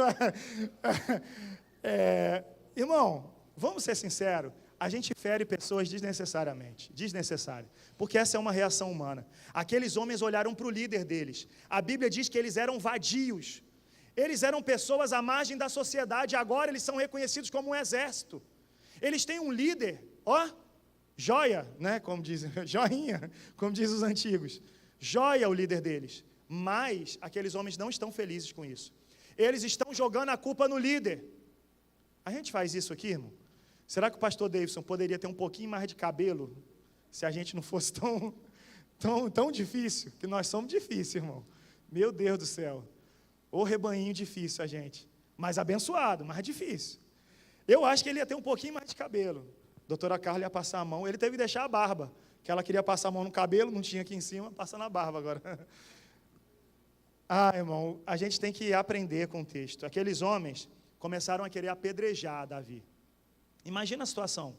Irmão, vamos ser sinceros. A gente fere pessoas desnecessariamente. Desnecessário. Porque essa é uma reação humana. Aqueles homens olharam para o líder deles. A Bíblia diz que eles eram vadios. Eles eram pessoas à margem da sociedade. Agora eles são reconhecidos como um exército. Eles têm um líder, joia, né? Como dizem, joinha, como dizem os antigos. Joia o líder deles. Mas aqueles homens não estão felizes com isso. Eles estão jogando a culpa no líder. A gente faz isso aqui, irmão? Será que o pastor Davidson poderia ter um pouquinho mais de cabelo se a gente não fosse tão difícil? Que nós somos difíceis, irmão. Meu Deus do céu. Ô rebanhinho difícil a gente. Mas abençoado, mas difícil. Eu acho que ele ia ter um pouquinho mais de cabelo. A doutora Carla ia passar a mão. Ele teve que deixar a barba. Que ela queria passar a mão no cabelo, não tinha aqui em cima, passa na barba agora. Irmão, a gente tem que aprender com o texto. Aqueles homens começaram a querer apedrejar Davi. Imagina a situação.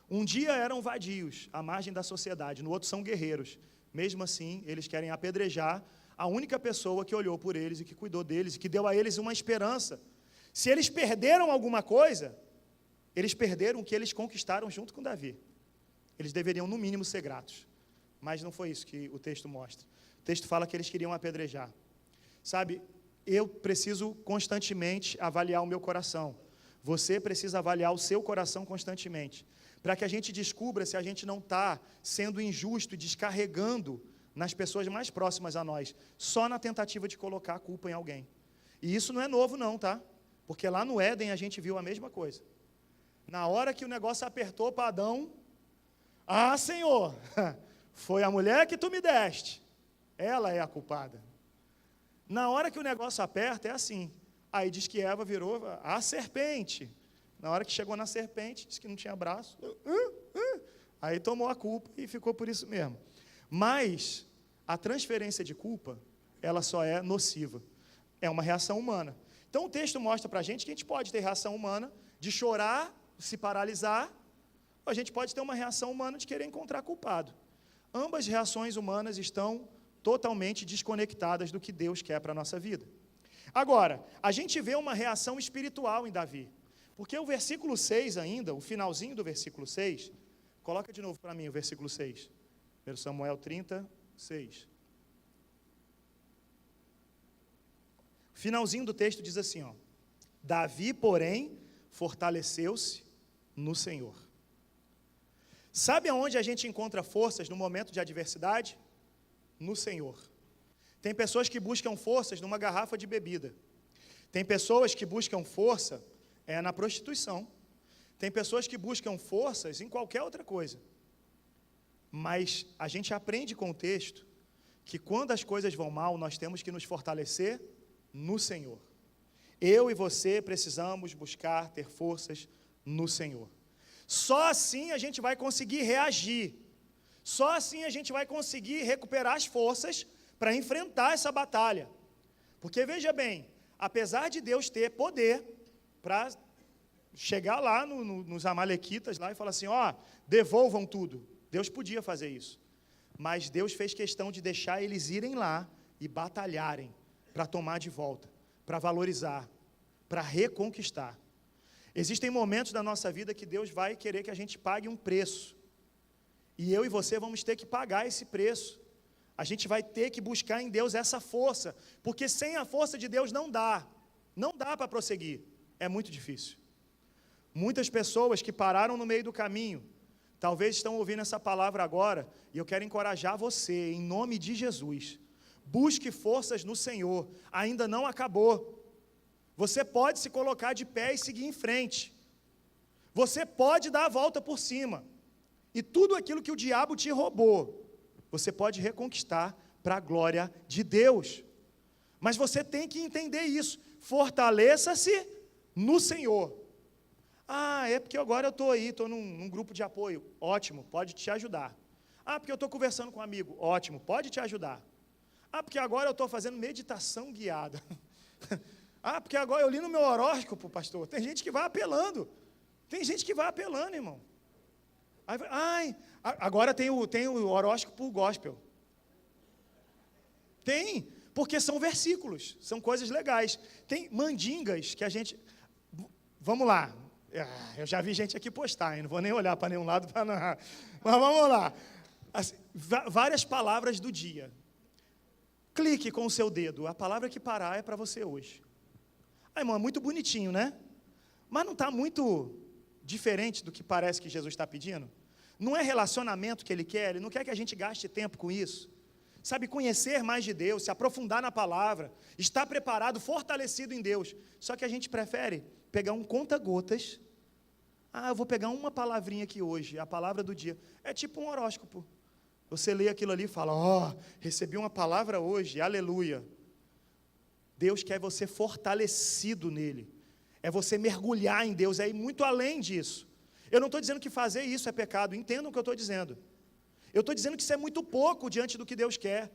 Um dia eram vadios, à margem da sociedade, no outro são guerreiros. Mesmo assim, eles querem apedrejar a única pessoa que olhou por eles e que cuidou deles e que deu a eles uma esperança. Se eles perderam alguma coisa, eles perderam o que eles conquistaram junto com Davi. Eles deveriam, no mínimo, ser gratos. Mas não foi isso que o texto mostra. O texto fala que eles queriam apedrejar. Sabe, eu preciso constantemente avaliar o meu coração. Você precisa avaliar o seu coração constantemente, para que a gente descubra se a gente não está sendo injusto e descarregando nas pessoas mais próximas a nós, só na tentativa de colocar a culpa em alguém. E isso não é novo não, tá? Porque lá no Éden a gente viu a mesma coisa. Na hora que o negócio apertou para Adão, Senhor, foi a mulher que tu me deste, ela é a culpada. Na hora que o negócio aperta é assim. Aí diz que Eva virou a serpente. Na hora que chegou na serpente, disse que não tinha braço. Aí tomou a culpa e ficou por isso mesmo. Mas a transferência de culpa, ela só é nociva. É uma reação humana. Então o texto mostra para a gente que a gente pode ter reação humana de chorar, se paralisar, ou a gente pode ter uma reação humana de querer encontrar culpado. Ambas reações humanas estão totalmente desconectadas do que Deus quer para a nossa vida. Agora, a gente vê uma reação espiritual em Davi, porque o versículo 6 ainda, o finalzinho do versículo 6, coloca de novo para mim o versículo 6, 1 Samuel 36. O finalzinho do texto diz assim, Davi, porém, fortaleceu-se no Senhor. Sabe aonde a gente encontra forças no momento de adversidade? No Senhor. Tem pessoas que buscam forças numa garrafa de bebida. Tem pessoas que buscam força na prostituição. Tem pessoas que buscam forças em qualquer outra coisa. Mas a gente aprende com o texto que quando as coisas vão mal, nós temos que nos fortalecer no Senhor. Eu e você precisamos buscar ter forças no Senhor. Só assim a gente vai conseguir reagir. Só assim a gente vai conseguir recuperar as forças para enfrentar essa batalha. Porque veja bem, apesar de Deus ter poder para chegar lá nos amalequitas lá e falar assim, devolvam tudo. Deus podia fazer isso. Mas Deus fez questão de deixar eles irem lá e batalharem para tomar de volta, para valorizar, para reconquistar. Existem momentos da nossa vida que Deus vai querer que a gente pague um preço. E eu e você vamos ter que pagar esse preço. A gente vai ter que buscar em Deus essa força, porque sem a força de Deus não dá para prosseguir, é muito difícil. Muitas pessoas que pararam no meio do caminho, talvez estão ouvindo essa palavra agora, e eu quero encorajar você, em nome de Jesus, Busque forças no Senhor, ainda não acabou. Você pode se colocar de pé e seguir em frente. Você pode dar a volta por cima. E tudo aquilo que o diabo te roubou, você pode reconquistar para a glória de Deus. Mas você tem que entender isso. Fortaleça-se no Senhor. É porque agora eu estou aí, estou num grupo de apoio. Ótimo, pode te ajudar. Porque eu estou conversando com um amigo. Ótimo, pode te ajudar. Porque agora eu estou fazendo meditação guiada. Porque agora eu li no meu horóscopo, pastor. Tem gente que vai apelando. Tem gente que vai apelando, irmão. Agora tem o horóscopo gospel. Tem, porque são versículos, são coisas legais. Tem mandingas que a gente... Vamos lá. Eu já vi gente aqui postar, hein? Não vou nem olhar para nenhum lado. Mas vamos lá. Assim, várias palavras do dia. Clique com o seu dedo. A palavra que parar é para você hoje. Irmão, é muito bonitinho, né? Mas não está muito diferente do que parece que Jesus está pedindo? Não é relacionamento que Ele quer, Ele não quer que a gente gaste tempo com isso. Sabe, conhecer mais de Deus, se aprofundar na palavra, estar preparado, fortalecido em Deus. Só que a gente prefere pegar um conta-gotas. Eu vou pegar uma palavrinha aqui hoje, a palavra do dia. É tipo um horóscopo. Você lê aquilo ali e fala, recebi uma palavra hoje, aleluia. Deus quer você fortalecido nele. É você mergulhar em Deus, é ir muito além disso. Eu não estou dizendo que fazer isso é pecado, entendam o que eu estou dizendo. Eu estou dizendo que isso é muito pouco diante do que Deus quer.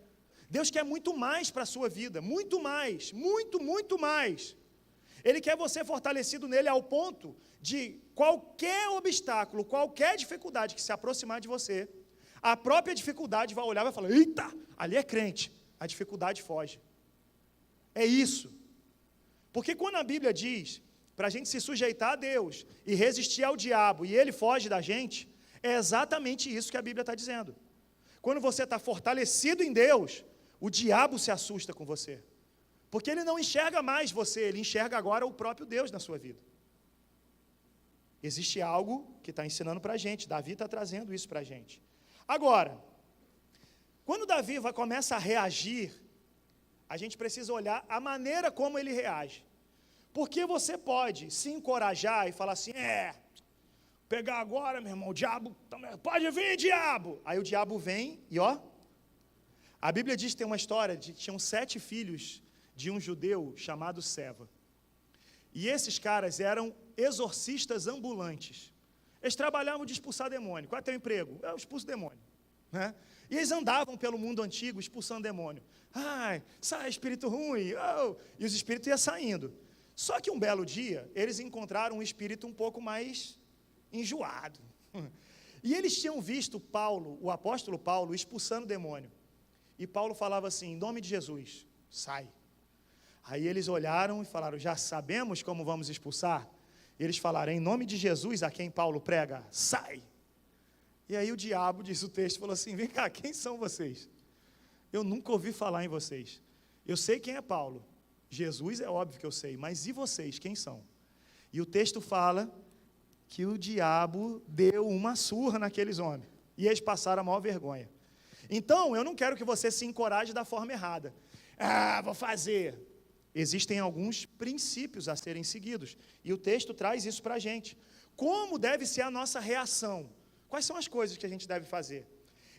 Deus quer muito mais para a sua vida, muito mais, muito mais. Ele quer você fortalecido nele ao ponto de qualquer obstáculo, qualquer dificuldade que se aproximar de você, a própria dificuldade vai olhar e vai falar, eita, ali é crente, a dificuldade foge. É isso. Porque quando a Bíblia diz para a gente se sujeitar a Deus e resistir ao diabo e ele foge da gente, é exatamente isso que a Bíblia está dizendo. Quando você está fortalecido em Deus, o diabo se assusta com você. Porque ele não enxerga mais você, ele enxerga agora o próprio Deus na sua vida. Existe algo que está ensinando para a gente, Davi está trazendo isso para a gente. Agora, quando Davi começa a reagir, a gente precisa olhar a maneira como ele reage. Porque você pode se encorajar e falar assim, pegar agora, meu irmão, o diabo, pode vir, diabo. Aí o diabo vem e a Bíblia diz que tem uma história de que tinham 7 filhos de um judeu chamado Seva. E esses caras eram exorcistas ambulantes. Eles trabalhavam de expulsar demônio. Qual é o teu emprego? Eu expulso demônio. Né? E eles andavam pelo mundo antigo expulsando demônio. Sai espírito ruim. E os espíritos iam saindo. Só que um belo dia, eles encontraram um espírito um pouco mais enjoado. E eles tinham visto Paulo, o apóstolo Paulo, expulsando demônio. E Paulo falava assim, em nome de Jesus, sai. Aí eles olharam e falaram, já sabemos como vamos expulsar? E eles falaram, em nome de Jesus, a quem Paulo prega, sai. E aí o diabo, diz o texto, falou assim, vem cá, quem são vocês? Eu nunca ouvi falar em vocês. Eu sei quem é Paulo. Jesus é óbvio que eu sei, mas e vocês, quem são? E o texto fala que o diabo deu uma surra naqueles homens. E eles passaram a maior vergonha. Então, eu não quero que você se encoraje da forma errada. Vou fazer. Existem alguns princípios a serem seguidos. E o texto traz isso para a gente. Como deve ser a nossa reação? Quais são as coisas que a gente deve fazer?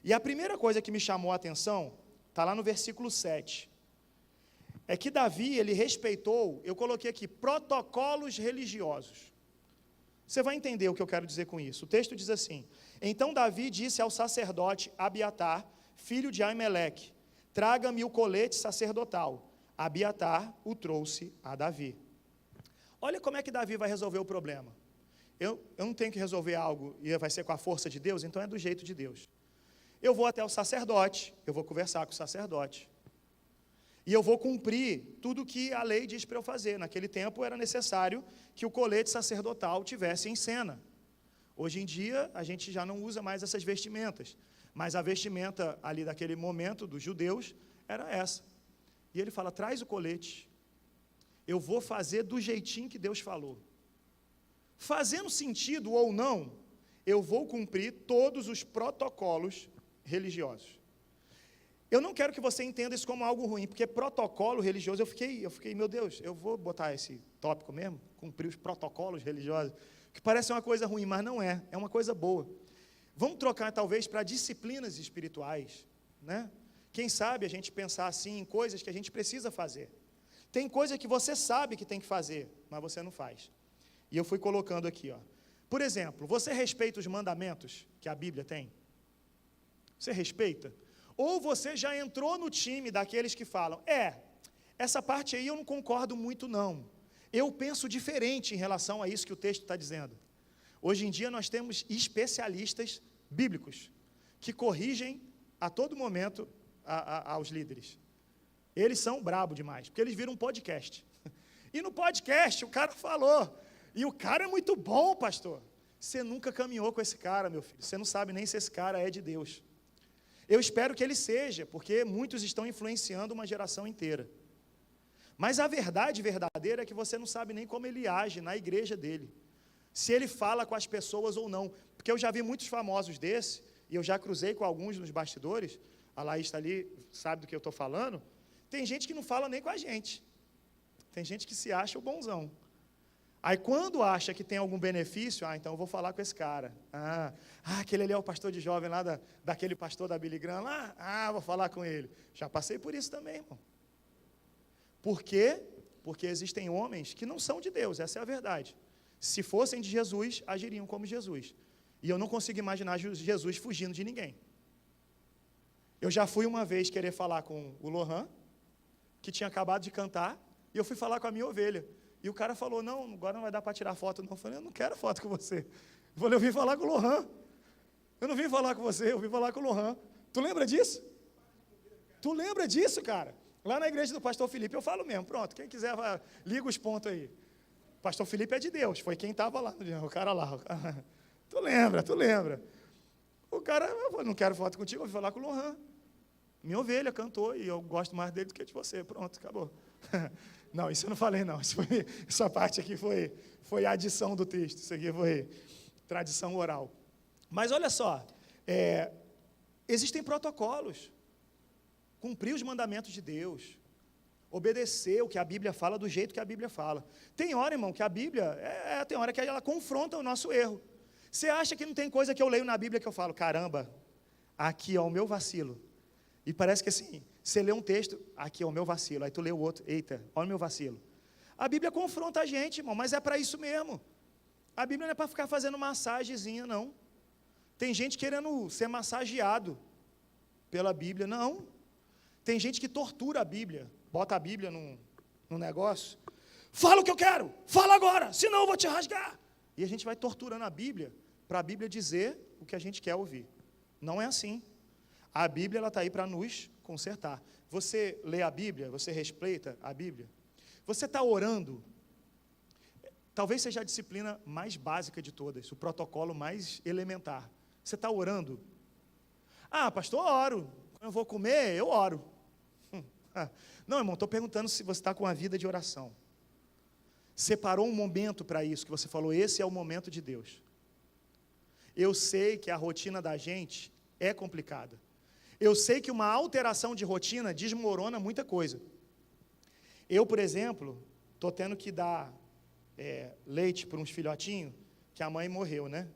E a primeira coisa que me chamou a atenção, está lá no versículo 7. É que Davi, ele respeitou, eu coloquei aqui, protocolos religiosos. Você vai entender o que eu quero dizer com isso. O texto diz assim, então Davi disse ao sacerdote Abiatar, filho de Aimeleque, traga-me o colete sacerdotal. Abiatar o trouxe a Davi. Olha como é que Davi vai resolver o problema. Eu não tenho que resolver algo e vai ser com a força de Deus, então é do jeito de Deus. Eu vou até o sacerdote, eu vou conversar com o sacerdote. E eu vou cumprir tudo o que a lei diz para eu fazer. Naquele tempo era necessário que o colete sacerdotal tivesse em cena. Hoje em dia, a gente já não usa mais essas vestimentas. Mas a vestimenta ali daquele momento dos judeus era essa. E ele fala, traz o colete. Eu vou fazer do jeitinho que Deus falou. Fazendo sentido ou não, eu vou cumprir todos os protocolos religiosos. Eu não quero que você entenda isso como algo ruim, porque protocolo religioso, eu fiquei, meu Deus, eu vou botar esse tópico mesmo, cumprir os protocolos religiosos, que parece uma coisa ruim, mas não é uma coisa boa. Vamos trocar, talvez, para disciplinas espirituais, né? Quem sabe a gente pensar assim em coisas que a gente precisa fazer. Tem coisa que você sabe que tem que fazer, mas você não faz. E eu fui colocando aqui, ó. Por exemplo, você respeita os mandamentos que a Bíblia tem? Você respeita? Ou você já entrou no time daqueles que falam, essa parte aí eu não concordo muito não. Eu penso diferente em relação a isso que o texto está dizendo. Hoje em dia nós temos especialistas bíblicos que corrigem a todo momento aos líderes. Eles são brabo demais, porque eles viram um podcast. E no podcast o cara falou, e o cara é muito bom, pastor. Você nunca caminhou com esse cara, meu filho. Você não sabe nem se esse cara é de Deus. Eu espero que ele seja, porque muitos estão influenciando uma geração inteira. Mas a verdade verdadeira é que você não sabe nem como ele age na igreja dele. Se ele fala com as pessoas ou não. Porque eu já vi muitos famosos desse, e eu já cruzei com alguns nos bastidores, a Laís está ali, sabe do que eu estou falando. Tem gente que não fala nem com a gente. Tem gente que se acha o bonzão. Aí quando acha que tem algum benefício, então eu vou falar com esse cara. Aquele ali é o pastor de jovem lá, daquele pastor da Billy Graham lá, vou falar com ele. Já passei por isso também, irmão. Por quê? Porque existem homens que não são de Deus, essa é a verdade. Se fossem de Jesus, agiriam como Jesus. E eu não consigo imaginar Jesus fugindo de ninguém. Eu já fui uma vez querer falar com o Lohan, que tinha acabado de cantar, e eu fui falar com a minha ovelha. E o cara falou, não, agora não vai dar para tirar foto não. Eu falei, eu não quero foto com você. Eu falei, eu vim falar com o Lohan. Eu não vim falar com você, eu vim falar com o Lohan. Tu lembra disso? Tu lembra disso, cara? Lá na igreja do pastor Felipe, eu falo mesmo, pronto, quem quiser, liga os pontos aí. O pastor Felipe é de Deus, foi quem estava lá, o cara lá. Tu lembra. O cara, eu falei, não quero foto contigo, eu vim falar com o Lohan. Minha ovelha cantou e eu gosto mais dele do que de você. Pronto, acabou. Não, isso eu não falei, não. Essa parte aqui foi a adição do texto. Isso aqui foi tradição oral. Mas olha só, existem protocolos. Cumprir os mandamentos de Deus. Obedecer o que a Bíblia fala do jeito que a Bíblia fala. Tem hora, irmão, que a Bíblia, tem hora que ela confronta o nosso erro. Você acha que não tem coisa que eu leio na Bíblia que eu falo, caramba, aqui é o meu vacilo. E parece que assim, você lê um texto, aqui é o meu vacilo, aí tu lê o outro, eita, olha o meu vacilo. A Bíblia confronta a gente, irmão, mas é para isso mesmo. A Bíblia não é para ficar fazendo massagenzinha, não. Tem gente querendo ser massageado pela Bíblia, não. Tem gente que tortura a Bíblia, bota a Bíblia num negócio, fala o que eu quero, fala agora, senão eu vou te rasgar. E a gente vai torturando a Bíblia, para a Bíblia dizer o que a gente quer ouvir. Não é assim. A Bíblia está aí para nos consertar. Você lê a Bíblia, você respeita a Bíblia. Você está orando, talvez seja a disciplina mais básica de todas, o protocolo mais elementar. Você está orando? Pastor, eu oro. Quando eu vou comer, eu oro. Não, irmão, estou perguntando se você está com a vida de oração. Separou um momento para isso, que você falou, esse é o momento de Deus. Eu sei que a rotina da gente é complicada. Eu sei que uma alteração de rotina desmorona muita coisa. Eu, por exemplo, estou tendo que dar leite para uns filhotinhos, que a mãe morreu, né?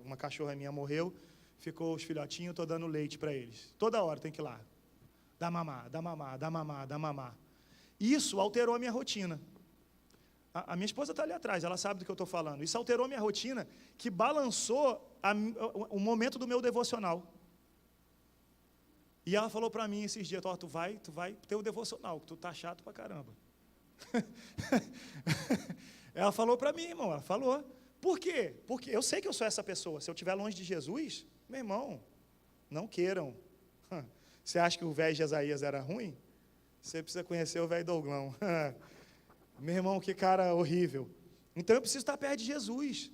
Uma cachorra minha morreu, ficou os filhotinhos, estou dando leite para eles. Toda hora tem que ir lá. Dá mamar. Isso alterou a minha rotina. A minha esposa está ali atrás, ela sabe do que eu estou falando. Isso alterou a minha rotina, que balançou o momento do meu devocional. E ela falou para mim esses dias, tu vai ter o devocional, que tu tá chato pra caramba. Ela falou para mim, irmão, ela falou. Por quê? Porque eu sei que eu sou essa pessoa. Se eu estiver longe de Jesus, meu irmão, não queiram. Você acha que o velho Jesaías era ruim? Você precisa conhecer o velho Douglão. Meu irmão, que cara horrível. Então eu preciso estar perto de Jesus.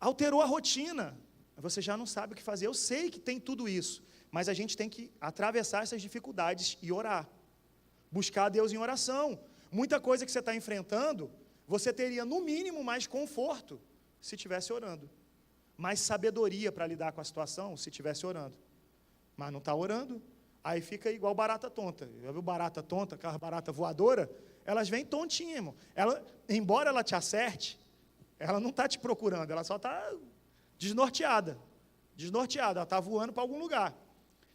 Alterou a rotina. Você já não sabe o que fazer. Eu sei que tem tudo isso. Mas a gente tem que atravessar essas dificuldades e orar. Buscar a Deus em oração. Muita coisa que você está enfrentando, você teria no mínimo mais conforto se estivesse orando. Mais sabedoria para lidar com a situação se estivesse orando. Mas não está orando. Aí fica igual barata tonta. Já viu barata tonta, aquela barata voadora? Elas vêm tontinhas, irmão. Embora ela te acerte, ela não está te procurando, ela só está desnorteada. Desnorteada, ela está voando para algum lugar.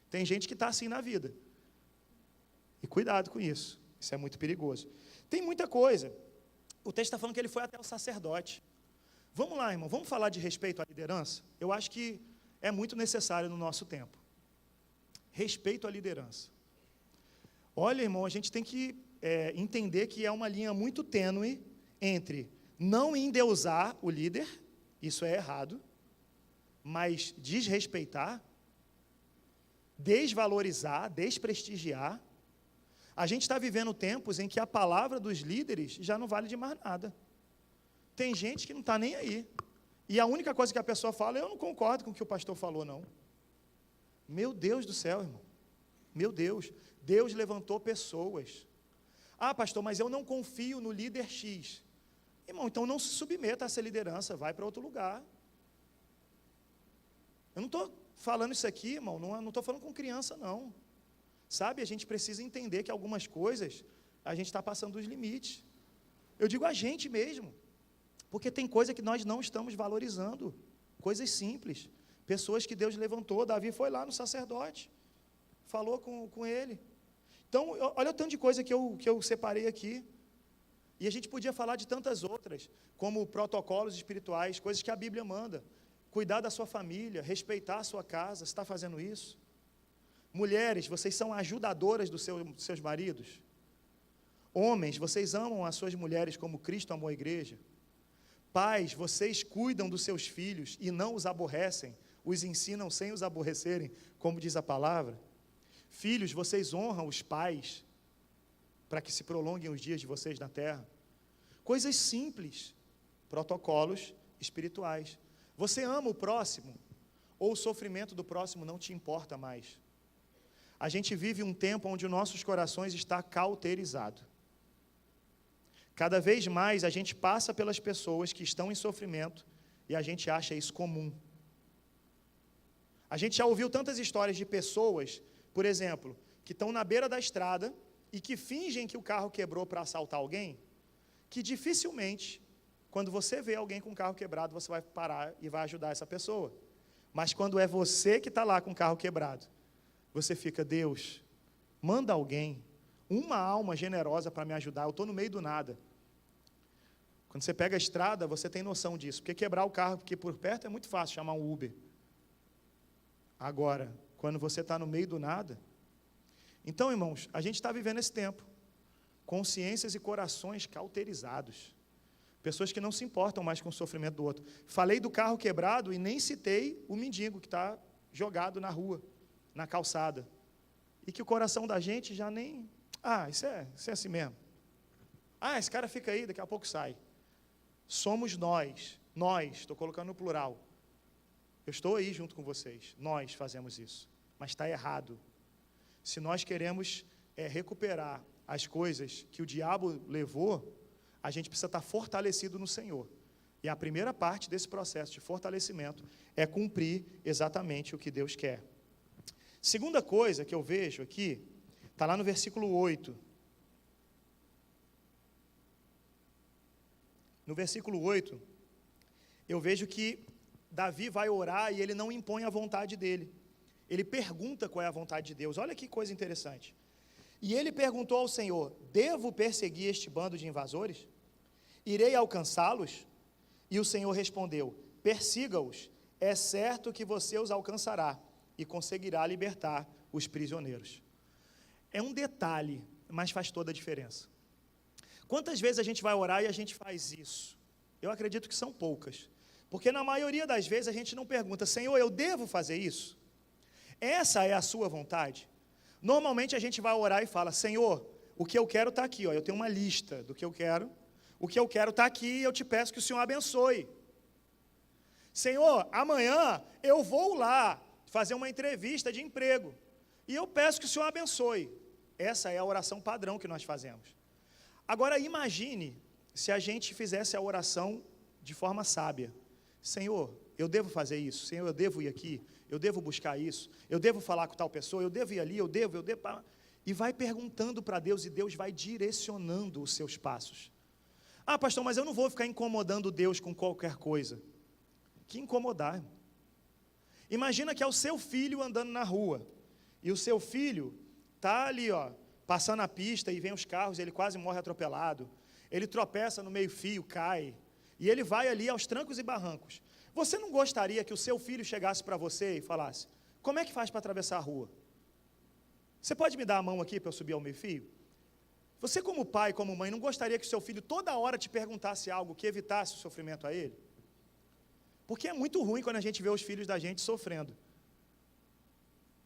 Tem gente que está assim na vida. E cuidado com isso. Isso é muito perigoso. Tem muita coisa. O texto está falando que ele foi até o sacerdote. Vamos lá, irmão, vamos falar de respeito à liderança? Eu acho que é muito necessário no nosso tempo. Respeito à liderança. Olha, irmão, a gente tem que entender que é uma linha muito tênue entre não endeusar o líder, isso é errado, mas desrespeitar, desvalorizar, desprestigiar. A gente está vivendo tempos em que a palavra dos líderes já não vale de mais nada. Tem gente que não está nem aí. E a única coisa que a pessoa fala, eu não concordo com o que o pastor falou, não. Meu Deus do céu, irmão. Meu Deus. Deus levantou pessoas. Ah, pastor, mas eu não confio no líder X. Irmão, então não se submeta a essa liderança, vai para outro lugar. Eu não estou falando isso aqui, irmão, não estou falando com criança, não. Sabe, a gente precisa entender que algumas coisas, a gente está passando dos limites. Eu digo a gente mesmo, porque tem coisa que nós não estamos valorizando, coisas simples, pessoas que Deus levantou. Davi foi lá no sacerdote, falou com ele. Então, olha o tanto de coisa que eu separei aqui, e a gente podia falar de tantas outras, como protocolos espirituais, coisas que a Bíblia manda. Cuidar da sua família, respeitar a sua casa. Você está fazendo isso? Mulheres, vocês são ajudadoras dos seus maridos. Homens, vocês amam as suas mulheres como Cristo amou a igreja. Pais, vocês cuidam dos seus filhos e não os aborrecem, os ensinam sem os aborrecerem, como diz a palavra. Filhos, vocês honram os pais, para que se prolonguem os dias de vocês na terra. Coisas simples, protocolos espirituais. Você ama o próximo, ou o sofrimento do próximo não te importa mais? A gente vive um tempo onde os nossos corações estão cauterizados. Cada vez mais a gente passa pelas pessoas que estão em sofrimento e a gente acha isso comum. A gente já ouviu tantas histórias de pessoas, por exemplo, que estão na beira da estrada e que fingem que o carro quebrou para assaltar alguém, que dificilmente, quando você vê alguém com o carro quebrado, você vai parar e vai ajudar essa pessoa. Mas quando é você que está lá com o carro quebrado, você fica, Deus, manda alguém, uma alma generosa para me ajudar, eu estou no meio do nada. Quando você pega a estrada, você tem noção disso, porque quebrar o carro aqui por perto é muito fácil, chamar um Uber. Agora, quando você está no meio do nada... Então, irmãos, a gente está vivendo esse tempo, consciências e corações cauterizados, pessoas que não se importam mais com o sofrimento do outro. Falei do carro quebrado e nem citei o mendigo que está jogado na rua, na calçada, e que o coração da gente já nem... isso é assim mesmo. Esse cara fica aí, daqui a pouco sai. Somos nós, estou colocando no plural. Eu estou aí junto com vocês, nós fazemos isso, mas está errado. Se nós queremos recuperar as coisas que o diabo levou, a gente precisa estar fortalecido no Senhor. E a primeira parte desse processo de fortalecimento é cumprir exatamente o que Deus quer. Segunda coisa que eu vejo aqui, está lá no versículo 8. No versículo 8, eu vejo que Davi vai orar e ele não impõe a vontade dele. Ele pergunta qual é a vontade de Deus. Olha que coisa interessante. E ele perguntou ao Senhor, devo perseguir este bando de invasores? Irei alcançá-los? E o Senhor respondeu, persiga-os, é certo que você os alcançará e conseguirá libertar os prisioneiros. É um detalhe, mas faz toda a diferença. Quantas vezes a gente vai orar e a gente faz isso? Eu acredito que são poucas. Porque na maioria das vezes a gente não pergunta, Senhor, eu devo fazer isso? Essa é a sua vontade? Normalmente a gente vai orar e fala, Senhor, o que eu quero está aqui, eu tenho uma lista do que eu quero. O que eu quero está aqui e eu te peço que o Senhor abençoe. Senhor, amanhã eu vou lá fazer uma entrevista de emprego. E eu peço que o Senhor abençoe. Essa é a oração padrão que nós fazemos. Agora imagine se a gente fizesse a oração de forma sábia. Senhor, eu devo fazer isso? Senhor, eu devo ir aqui? Eu devo buscar isso? Eu devo falar com tal pessoa? Eu devo ir ali? Eu devo? E vai perguntando para Deus, e Deus vai direcionando os seus passos. Ah, pastor, mas eu não vou ficar incomodando Deus com qualquer coisa. Que incomodar, irmão? Imagina que é o seu filho andando na rua, e o seu filho está ali, passando a pista, e vem os carros, ele quase morre atropelado, ele tropeça no meio-fio, cai, e ele vai ali aos trancos e barrancos. Você não gostaria que o seu filho chegasse para você e falasse: como é que faz para atravessar a rua? Você pode me dar a mão aqui para eu subir ao meio-fio? Você, como pai, como mãe, não gostaria que o seu filho toda hora te perguntasse algo que evitasse o sofrimento a ele? Porque é muito ruim quando a gente vê os filhos da gente sofrendo.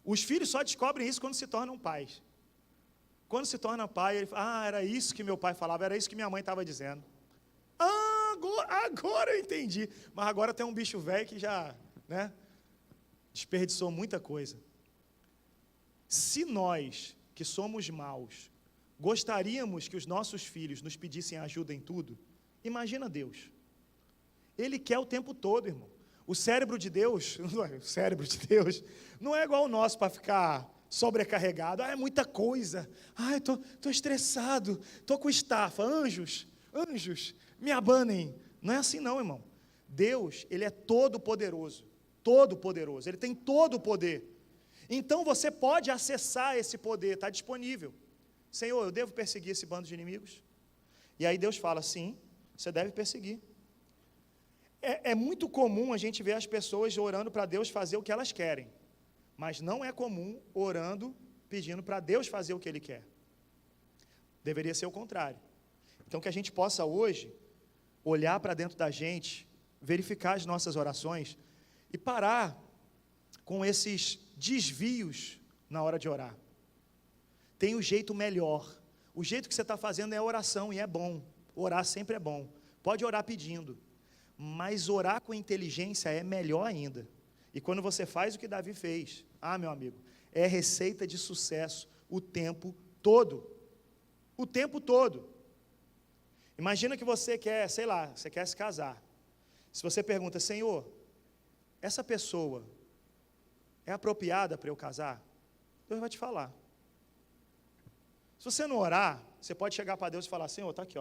Os filhos só descobrem isso quando se tornam pais. Quando se torna pai, ele fala: era isso que meu pai falava, era isso que minha mãe estava dizendo. Agora eu entendi. Mas agora tem um bicho velho que já, desperdiçou muita coisa. Se nós, que somos maus, gostaríamos que os nossos filhos nos pedissem ajuda em tudo, imagina Deus. Ele quer o tempo todo, irmão. O cérebro de Deus não é igual ao nosso para ficar sobrecarregado. É muita coisa. Estou estressado, estou com estafa. Anjos, me abanem. Não é assim não, irmão. Deus, Ele é todo poderoso, Ele tem todo o poder. Então você pode acessar esse poder, está disponível. Senhor, eu devo perseguir esse bando de inimigos? E aí Deus fala: sim, você deve perseguir. É muito comum a gente ver as pessoas orando para Deus fazer o que elas querem, mas não é comum orando, pedindo para Deus fazer o que Ele quer. Deveria ser o contrário. Então que a gente possa hoje olhar para dentro da gente, verificar as nossas orações e parar com esses desvios na hora de orar. Tem o jeito melhor. O jeito que você está fazendo é a oração, e é bom. Orar sempre é bom. Pode orar pedindo, mas orar com inteligência é melhor ainda. E quando você faz o que Davi fez, meu amigo, é receita de sucesso o tempo todo. O tempo todo. Imagina que você quer, você quer se casar. Se você pergunta: Senhor, essa pessoa é apropriada para eu casar? Deus vai te falar. Se você não orar, você pode chegar para Deus e falar: Senhor, está aqui,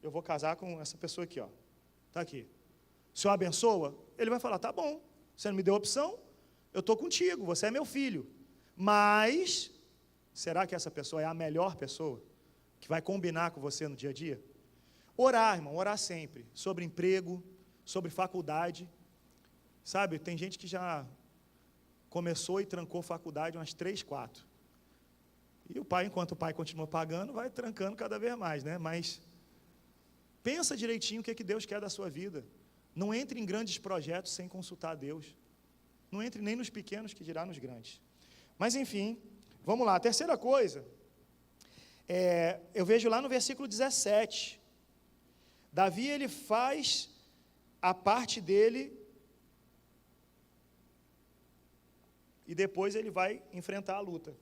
eu vou casar com essa pessoa aqui, está aqui. O Senhor abençoa? Ele vai falar: tá bom, você não me deu opção, eu estou contigo, você é meu filho. Mas, será que essa pessoa é a melhor pessoa que vai combinar com você no dia a dia? Orar, irmão, orar sempre, sobre emprego, sobre faculdade. Sabe, tem gente que já começou e trancou faculdade umas 3, 4. E o pai, enquanto o pai continua pagando, vai trancando cada vez mais, Mas pensa direitinho o que Deus quer da sua vida. Não entre em grandes projetos sem consultar a Deus. Não entre nem nos pequenos, que dirá nos grandes. Mas enfim, vamos lá. A terceira coisa, eu vejo lá no versículo 17. Davi, ele faz a parte dele e depois ele vai enfrentar a luta.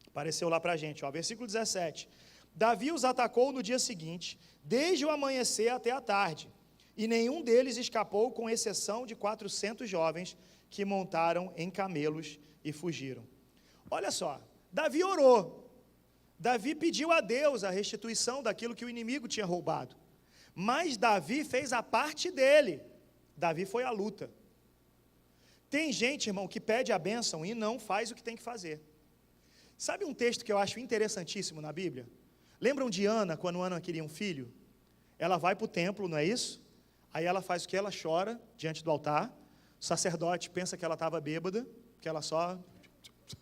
Apareceu lá para a gente, versículo 17. Davi os atacou no dia seguinte, desde o amanhecer até a tarde, e nenhum deles escapou, com exceção de 400 jovens que montaram em camelos e fugiram. Olha só, Davi orou. Davi pediu a Deus a restituição daquilo que o inimigo tinha roubado. Mas Davi fez a parte dele. Davi foi à luta. Tem gente, irmão, que pede a bênção e não faz o que tem que fazer. Sabe um texto que eu acho interessantíssimo na Bíblia? Lembram de Ana, quando Ana queria um filho? Ela vai para o templo, não é isso? Aí ela faz o que? Ela chora diante do altar. O sacerdote pensa que ela estava bêbada, que ela só...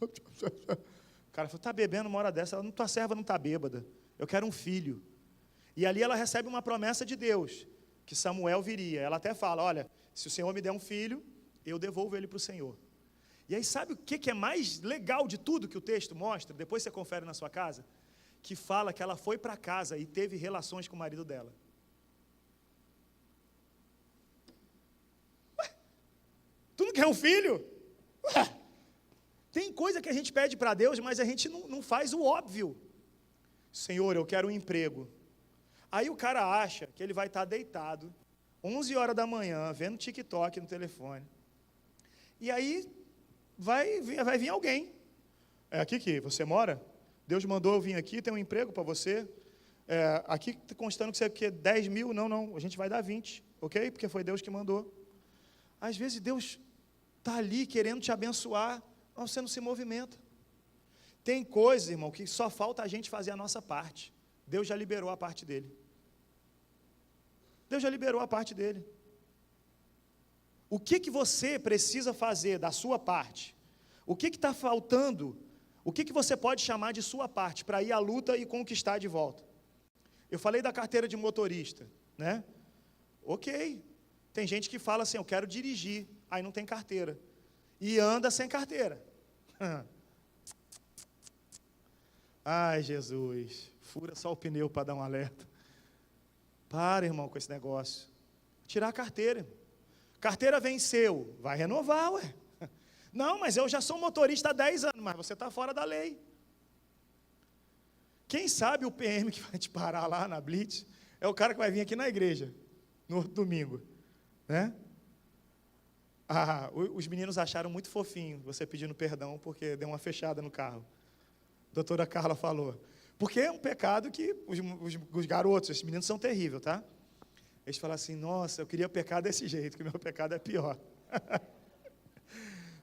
O cara falou: está bebendo uma hora dessa? Tua serva não está bêbada, eu quero um filho. E ali ela recebe uma promessa de Deus, que Samuel viria. Ela até fala: olha, se o Senhor me der um filho, eu devolvo ele para o Senhor. E aí sabe o que é mais legal de tudo que o texto mostra? Depois você confere na sua casa, que fala que ela foi para casa e teve relações com o marido dela. Ué, tu não quer um filho? Ué, tem coisa que a gente pede para Deus, mas a gente não faz o óbvio. Senhor, eu quero um emprego. Aí o cara acha que ele vai estar deitado, 11 horas da manhã, vendo TikTok no telefone. E aí vai vir alguém. É aqui que você mora? Deus mandou eu vir aqui, tem um emprego para você. Aqui constando que você quer 10 mil, não, a gente vai dar 20, ok? Porque foi Deus que mandou. Às vezes Deus está ali querendo te abençoar, mas você não se movimenta. Tem coisas, irmão, que só falta a gente fazer a nossa parte. Deus já liberou a parte dele. Deus já liberou a parte dele. O que você precisa fazer da sua parte? O que está faltando? O que você pode chamar de sua parte para ir à luta e conquistar de volta? Eu falei da carteira de motorista, né? Ok. Tem gente que fala assim, eu quero dirigir, aí não tem carteira. E anda sem carteira. Ai, Jesus, fura só o pneu para dar um alerta. Para, irmão, com esse negócio. Tirar a carteira, irmão. Carteira venceu, vai renovar, ué. Não, mas eu já sou motorista há 10 anos, mas você está fora da lei. Quem sabe o PM que vai te parar lá na Blitz é o cara que vai vir aqui na igreja, no domingo, né? Os meninos acharam muito fofinho você pedindo perdão porque deu uma fechada no carro. A doutora Carla falou. Porque é um pecado que os garotos, esses meninos são terríveis, tá? Eles falam assim, nossa, eu queria pecar desse jeito, que o meu pecado é pior.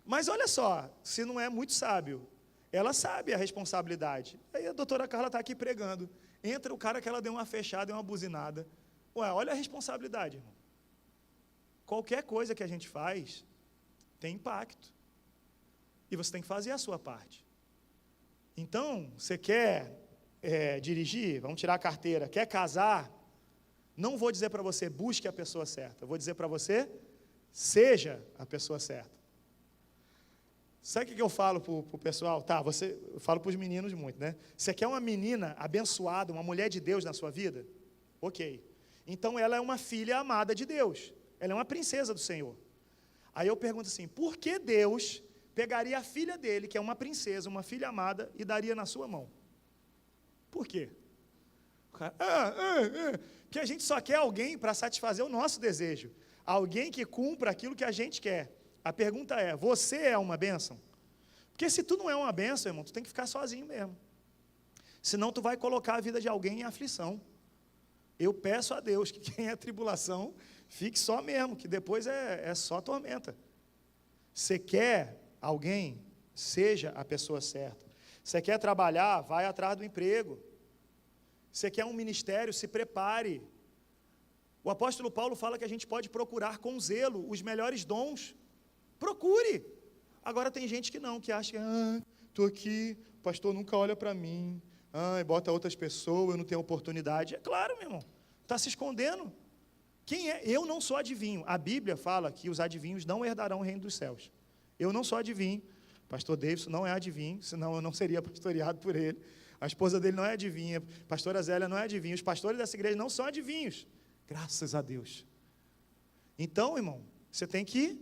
Mas olha só, se não é muito sábio, ela sabe a responsabilidade. Aí a doutora Carla está aqui pregando. Entra o cara que ela deu uma fechada e uma buzinada. Ué, olha a responsabilidade, irmão. Qualquer coisa que a gente faz tem impacto. E você tem que fazer a sua parte. Então, você quer dirigir? Vamos tirar a carteira. Quer casar? Não vou dizer para você, busque a pessoa certa. Eu vou dizer para você, seja a pessoa certa. Sabe o que eu falo para o pessoal? Eu falo para os meninos muito, né? Você quer uma menina abençoada, uma mulher de Deus na sua vida? Ok. Então ela é uma filha amada de Deus. Ela é uma princesa do Senhor. Aí eu pergunto assim, por que Deus pegaria a filha dele, que é uma princesa, uma filha amada, e daria na sua mão? Por quê? O cara, porque a gente só quer alguém para satisfazer o nosso desejo. Alguém que cumpra aquilo que a gente quer. A pergunta é, você é uma bênção? Porque se tu não é uma bênção, irmão, tu tem que ficar sozinho mesmo. Senão tu vai colocar a vida de alguém em aflição. Eu peço a Deus que quem é tribulação, fique só mesmo, que depois é só tormenta. Você quer alguém, seja a pessoa certa. Você quer trabalhar, vai atrás do emprego. Você quer um ministério, se prepare. O apóstolo Paulo fala que a gente pode procurar com zelo os melhores dons. Procure. Agora tem gente que não, que acha que estou aqui, o pastor nunca olha para mim, bota outras pessoas, eu não tenho oportunidade. É claro, meu irmão, está se escondendo. Quem é? Eu não sou adivinho. A Bíblia fala que os adivinhos não herdarão o reino dos céus. Eu não sou adivinho. Pastor Davidson não é adivinho, senão eu não seria pastoreado por ele. A esposa dele não é adivinha, pastora Zélia não é adivinho. Os pastores dessa igreja não são adivinhos. Graças a Deus. Então, irmão, você tem que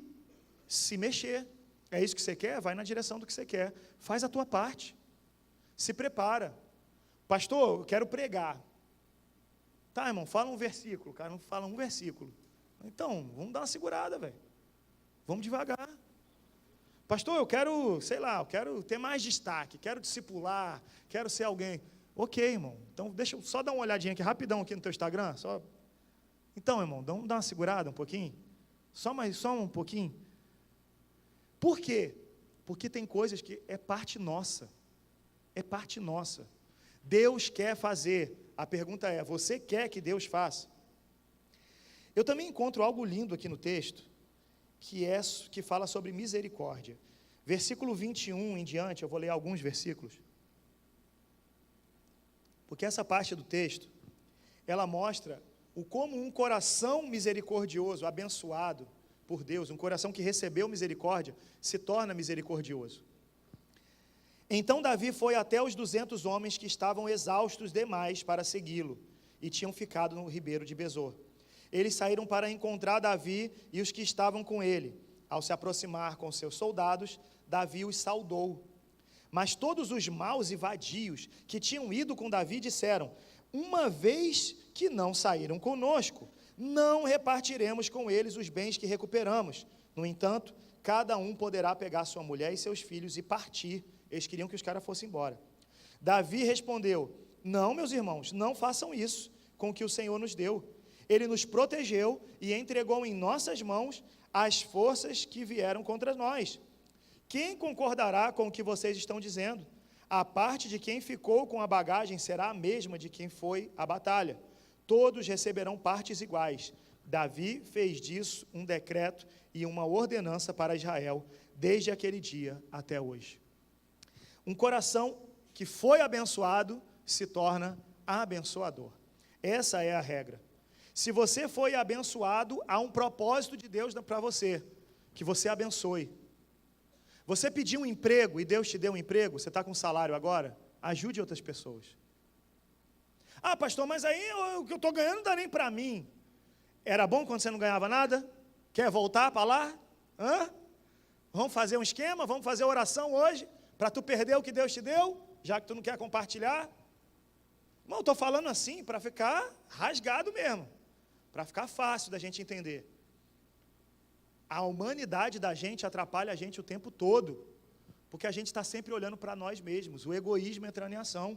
se mexer. É isso que você quer? Vai na direção do que você quer. Faz a tua parte. Se prepara. Pastor, eu quero pregar. Tá, irmão, fala um versículo. Cara, não fala um versículo. Então, vamos dar uma segurada, velho. Vamos devagar. Pastor, eu quero, eu quero ter mais destaque, quero discipular, quero ser alguém. Ok, irmão. Então, deixa eu só dar uma olhadinha aqui, rapidão aqui no teu Instagram. Então, irmão, vamos dar uma segurada um pouquinho? Só um pouquinho? Por quê? Porque tem coisas que é parte nossa. É parte nossa. Deus quer fazer. A pergunta é, você quer que Deus faça? Eu também encontro algo lindo aqui no texto, que fala sobre misericórdia. Versículo 21 em diante, eu vou ler alguns versículos. Porque essa parte do texto, ela mostra como um coração misericordioso, abençoado por Deus, um coração que recebeu misericórdia, se torna misericordioso. Então Davi foi até os 200 homens que estavam exaustos demais para segui-lo, e tinham ficado no ribeiro de Besor. Eles saíram para encontrar Davi e os que estavam com ele. Ao se aproximar com seus soldados, Davi os saudou. Mas todos os maus e vadios que tinham ido com Davi disseram, uma vez que não saíram conosco, não repartiremos com eles os bens que recuperamos. No entanto, cada um poderá pegar sua mulher e seus filhos e partir. Eles queriam que os caras fossem embora. Davi respondeu: não, meus irmãos, não façam isso com o que o Senhor nos deu. Ele nos protegeu e entregou em nossas mãos as forças que vieram contra nós. Quem concordará com o que vocês estão dizendo? A parte de quem ficou com a bagagem será a mesma de quem foi à batalha. Todos receberão partes iguais. Davi fez disso um decreto e uma ordenança para Israel, desde aquele dia até hoje. Um coração que foi abençoado se torna abençoador. Essa é a regra. Se você foi abençoado, há um propósito de Deus para você, que você abençoe. Você pediu um emprego e Deus te deu um emprego, você está com salário agora? Ajude outras pessoas. Ah, pastor, mas aí o que eu estou ganhando não dá nem para mim. Era bom quando você não ganhava nada? Quer voltar para lá? Hã? Vamos fazer um esquema? Vamos fazer oração hoje? Para tu perder o que Deus te deu? Já que tu não quer compartilhar? Não, estou falando assim para ficar rasgado mesmo. Para ficar fácil da gente entender. A humanidade da gente atrapalha a gente o tempo todo. Porque a gente está sempre olhando para nós mesmos. O egoísmo entrando em ação.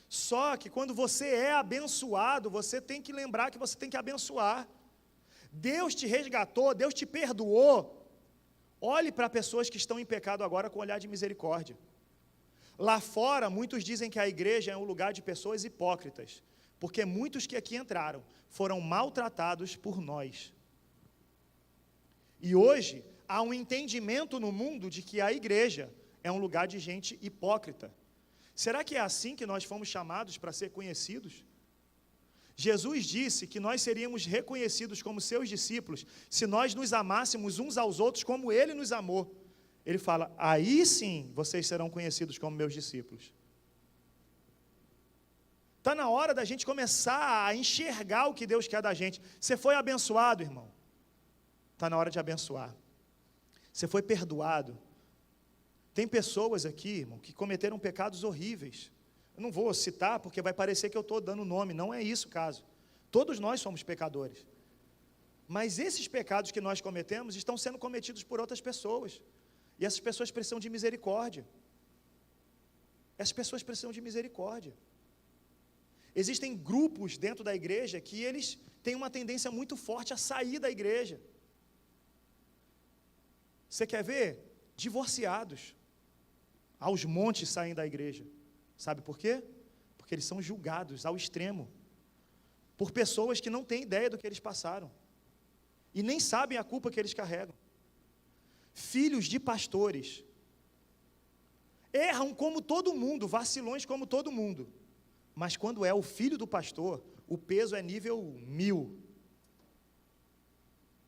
Só que quando você é abençoado, você tem que lembrar que você tem que abençoar. Deus te resgatou, Deus te perdoou. Olhe para pessoas que estão em pecado agora com olhar de misericórdia. Lá fora, muitos dizem que a igreja é um lugar de pessoas hipócritas, porque muitos que aqui entraram foram maltratados por nós. E hoje, há um entendimento no mundo de que a igreja é um lugar de gente hipócrita. Será que é assim que nós fomos chamados para ser conhecidos? Jesus disse que nós seríamos reconhecidos como seus discípulos se nós nos amássemos uns aos outros como Ele nos amou. Ele fala, aí sim vocês serão conhecidos como meus discípulos. Está na hora da gente começar a enxergar o que Deus quer da gente. Você foi abençoado, irmão. Está na hora de abençoar. Você foi perdoado. Tem pessoas aqui, irmão, que cometeram pecados horríveis. Eu não vou citar porque vai parecer que eu estou dando nome. Não é isso o caso. Todos nós somos pecadores. Mas esses pecados que nós cometemos estão sendo cometidos por outras pessoas. E essas pessoas precisam de misericórdia. Essas pessoas precisam de misericórdia. Existem grupos dentro da igreja que eles têm uma tendência muito forte a sair da igreja. Você quer ver? Divorciados. Aos montes saem da igreja. Sabe por quê? Porque eles são julgados ao extremo. Por pessoas que não têm ideia do que eles passaram. E nem sabem a culpa que eles carregam. Filhos de pastores. Erram como todo mundo, vacilões como todo mundo. Mas quando é o filho do pastor, o peso é nível 1000.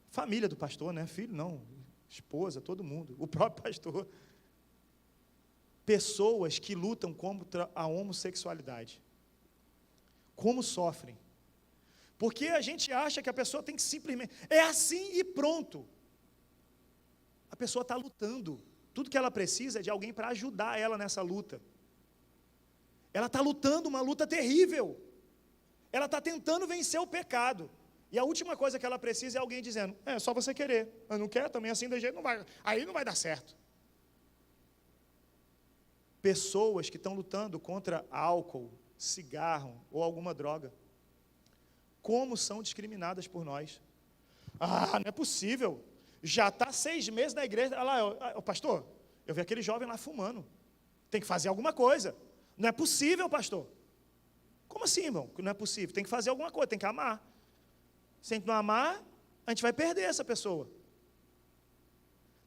Família do pastor, né? Filho não, esposa, todo mundo. O próprio pastor. Pessoas que lutam contra a homossexualidade. Como sofrem. Porque a gente acha que a pessoa tem que simplesmente... É assim e pronto. A pessoa está lutando. Tudo que ela precisa é de alguém para ajudar ela nessa luta. Ela está lutando uma luta terrível. Ela está tentando vencer o pecado. E a última coisa que ela precisa é alguém dizendo, é só você querer. Eu não quero também, assim, de jeito não vai. Aí não vai dar certo. Pessoas que estão lutando contra álcool, cigarro ou alguma droga. Como são discriminadas por nós. Ah, não é possível. Já está 6 meses na igreja. Olha lá, pastor, eu vi aquele jovem lá fumando. Tem que fazer alguma coisa. Não é possível, pastor. Como assim, irmão? Não é possível. Tem que fazer alguma coisa, tem que amar. Se a gente não amar, a gente vai perder essa pessoa.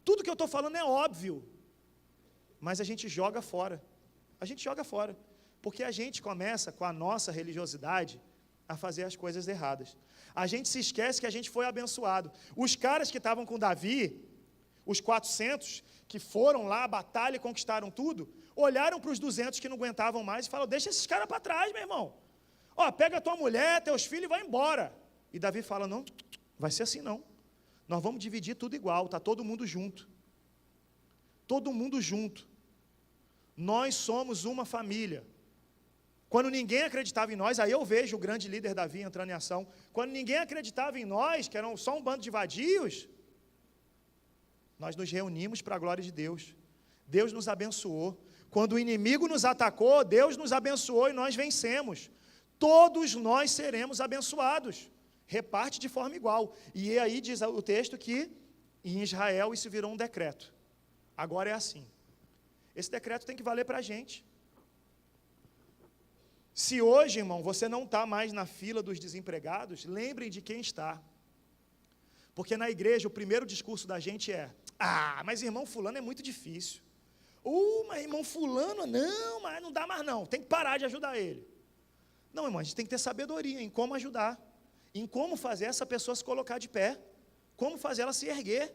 Tudo que eu estou falando é óbvio. Mas a gente joga fora. A gente joga fora. Porque a gente começa com a nossa religiosidade a fazer as coisas erradas. A gente se esquece que a gente foi abençoado. Os caras que estavam com Davi, os 400 que foram lá à batalha e conquistaram tudo, olharam para os 200 que não aguentavam mais e falaram, deixa esses caras para trás, meu irmão. Ó, pega a tua mulher, teus filhos e vai embora. E Davi fala, não, vai ser assim não. Nós vamos dividir tudo igual, está todo mundo junto. Todo mundo junto. Nós somos uma família. Quando ninguém acreditava em nós, aí eu vejo o grande líder Davi entrando em ação. Quando ninguém acreditava em nós, que eram só um bando de vadios, Nós nos reunimos para a glória de Deus. Deus nos abençoou. Quando o inimigo nos atacou, Deus nos abençoou e nós vencemos. Todos nós seremos abençoados. Reparte de forma igual. E aí diz o texto que em Israel isso virou um decreto. Agora é assim. Esse decreto tem que valer para a gente. Se hoje, irmão, você não está mais na fila dos desempregados, lembrem de quem está. Porque na igreja o primeiro discurso da gente é: mas irmão fulano é muito difícil. Mas irmão fulano, não, mas não dá mais não, tem que parar de ajudar ele. Não, irmão, a gente tem que ter sabedoria em como ajudar, em como fazer essa pessoa se colocar de pé, como fazer ela se erguer,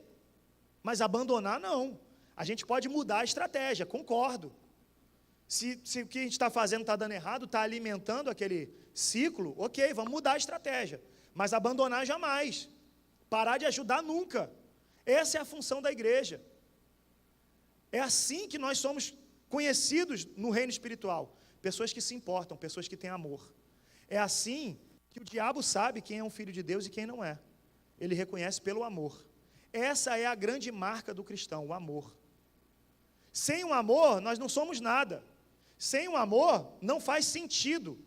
mas abandonar não. A gente pode mudar a estratégia, concordo. Se o que a gente está fazendo está dando errado, está alimentando aquele ciclo, ok, vamos mudar a estratégia, mas abandonar jamais, parar de ajudar nunca. Essa é a função da igreja. É assim que nós somos conhecidos no reino espiritual. Pessoas que se importam, pessoas que têm amor. É assim que o diabo sabe quem é um filho de Deus e quem não é. Ele reconhece pelo amor. Essa é a grande marca do cristão, o amor. Sem o amor, nós não somos nada. Sem o amor, não faz sentido.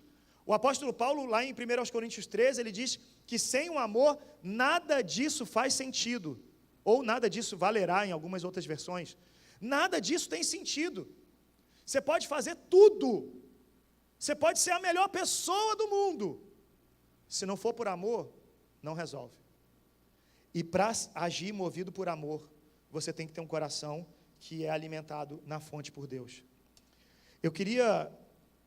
O apóstolo Paulo, lá em 1 Coríntios 13, ele diz que sem o amor, nada disso faz sentido. Ou nada disso valerá, em algumas outras versões. Nada disso tem sentido. Você pode fazer tudo. Você pode ser a melhor pessoa do mundo. Se não for por amor, não resolve. E para agir movido por amor, você tem que ter um coração que é alimentado na fonte por Deus. Eu queria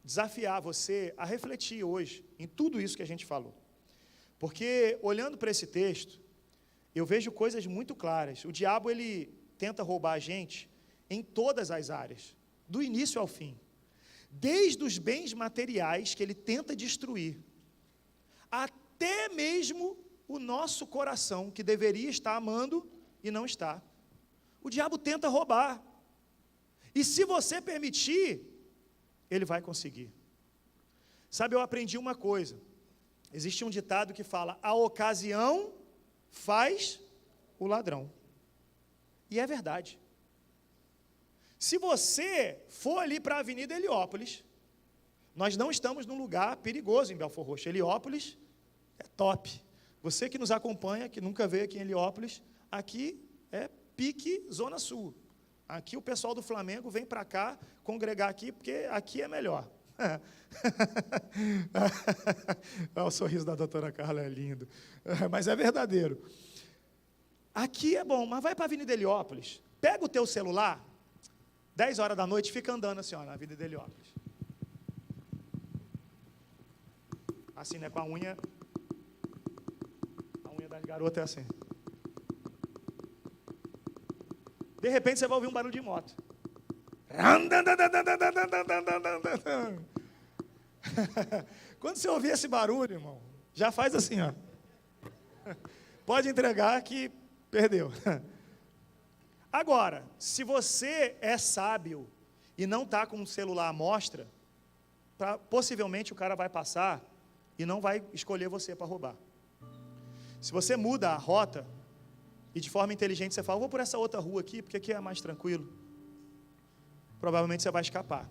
desafiar você a refletir hoje em tudo isso que a gente falou. Porque, olhando para esse texto, eu vejo coisas muito claras. O diabo, ele tenta roubar a gente em todas as áreas, do início ao fim. Desde os bens materiais que ele tenta destruir, até mesmo o nosso coração, que deveria estar amando e não está. O diabo tenta roubar. E se você permitir, ele vai conseguir. Sabe, eu aprendi uma coisa. Existe um ditado que fala: a ocasião faz o ladrão. E é verdade. Se você for ali para a Avenida Heliópolis, nós não estamos num lugar perigoso em Belford Roxo. Heliópolis é top. Você que nos acompanha, que nunca veio aqui em Heliópolis, aqui é pique Zona Sul. Aqui o pessoal do Flamengo vem para cá congregar aqui, porque aqui é melhor. O sorriso da doutora Carla é lindo, mas é verdadeiro. Aqui é bom, mas vai para a Avenida Heliópolis, pega o teu celular, 10 horas da noite, fica andando assim, ó, na Avenida Heliópolis. Assim, né, com a unha das garotas é assim. De repente você vai ouvir um barulho de moto. Quando você ouvir esse barulho, irmão, já faz assim, ó. Pode entregar que perdeu. Agora, se você é sábio e não está com o celular à mostra, possivelmente o cara vai passar e não vai escolher você para roubar. Se você muda a rota e de forma inteligente você fala: vou por essa outra rua aqui, porque aqui é mais tranquilo, provavelmente você vai escapar.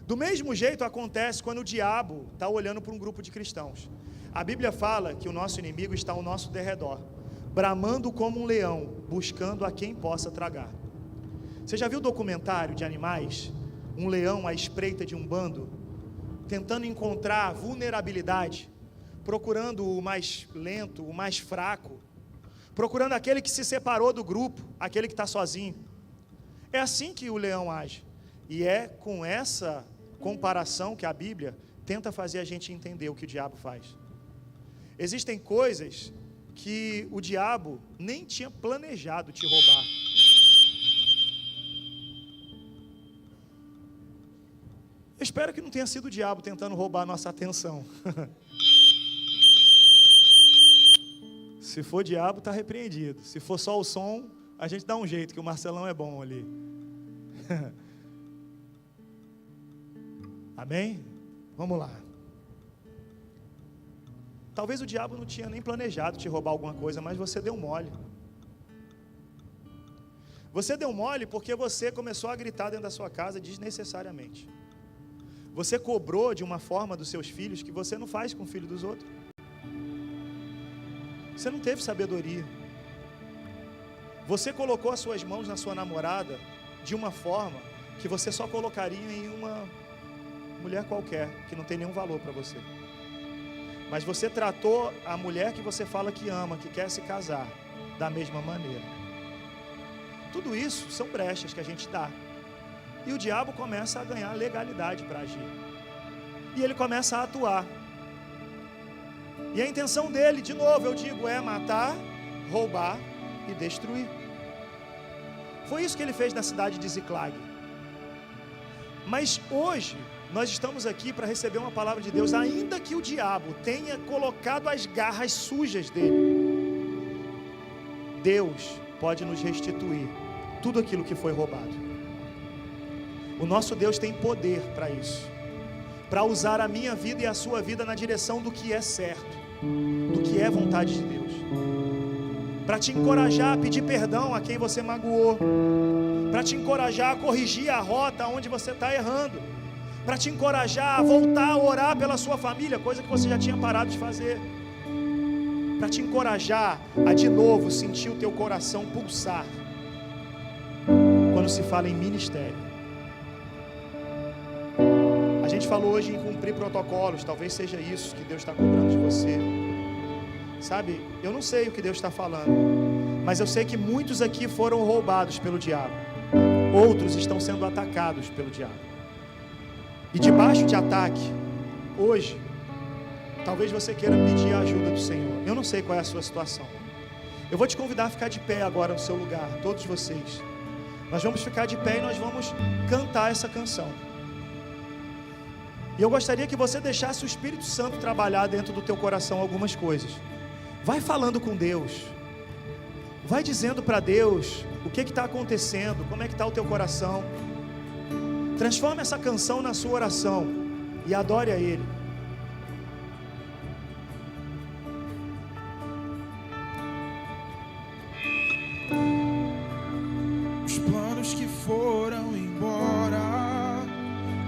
Do mesmo jeito acontece quando o diabo está olhando para um grupo de cristãos. A Bíblia fala que o nosso inimigo está ao nosso derredor, bramando como um leão, buscando a quem possa tragar. Você já viu documentário de animais? Um leão à espreita de um bando, tentando encontrar vulnerabilidade, procurando o mais lento, o mais fraco, procurando aquele que se separou do grupo, aquele que está sozinho. É assim que o leão age. E é com essa comparação que a Bíblia tenta fazer a gente entender o que o diabo faz. Existem coisas que o diabo nem tinha planejado te roubar. Eu espero que não tenha sido o diabo tentando roubar a nossa atenção. Se for diabo, está repreendido. Se for só o som, a gente dá um jeito, que o Marcelão é bom ali. Amém? Vamos lá. Talvez o diabo não tinha nem planejado te roubar alguma coisa, mas você deu mole. Você deu mole porque você começou a gritar dentro da sua casa desnecessariamente. Você cobrou de uma forma dos seus filhos que você não faz com o filho dos outros. Você não teve sabedoria. Você colocou as suas mãos na sua namorada de uma forma que você só colocaria em uma mulher qualquer, que não tem nenhum valor para você. Mas você tratou a mulher que você fala que ama, que quer se casar, da mesma maneira. Tudo isso são brechas que a gente dá. E o diabo começa a ganhar legalidade para agir. E ele começa a atuar. E a intenção dele, de novo, eu digo, é matar, roubar e destruir. Foi isso que ele fez na cidade de Ziclag. Mas hoje, nós estamos aqui para receber uma palavra de Deus, ainda que o diabo tenha colocado as garras sujas dele. Deus pode nos restituir tudo aquilo que foi roubado. O nosso Deus tem poder para isso, para usar a minha vida e a sua vida na direção do que é certo, do que é vontade de Deus, para te encorajar a pedir perdão a quem você magoou, para te encorajar a corrigir a rota onde você está errando, para te encorajar a voltar a orar pela sua família, coisa que você já tinha parado de fazer, para te encorajar a de novo sentir o teu coração pulsar quando se fala em ministério. A gente falou hoje em cumprir protocolos, talvez seja isso que Deus está cobrando de você. Sabe, eu não sei o que Deus está falando, mas eu sei que muitos aqui foram roubados pelo diabo. Outros estão sendo atacados pelo diabo. E debaixo de ataque, hoje, talvez você queira pedir a ajuda do Senhor. Eu não sei qual é a sua situação. Eu vou te convidar a ficar de pé agora no seu lugar, todos vocês. Nós vamos ficar de pé e nós vamos cantar essa canção. E eu gostaria que você deixasse o Espírito Santo trabalhar dentro do teu coração algumas coisas. Vai falando com Deus. Vai dizendo para Deus o que está acontecendo, como é que está o teu coração. Transforma essa canção na sua oração e adore a Ele. Os planos que foram embora,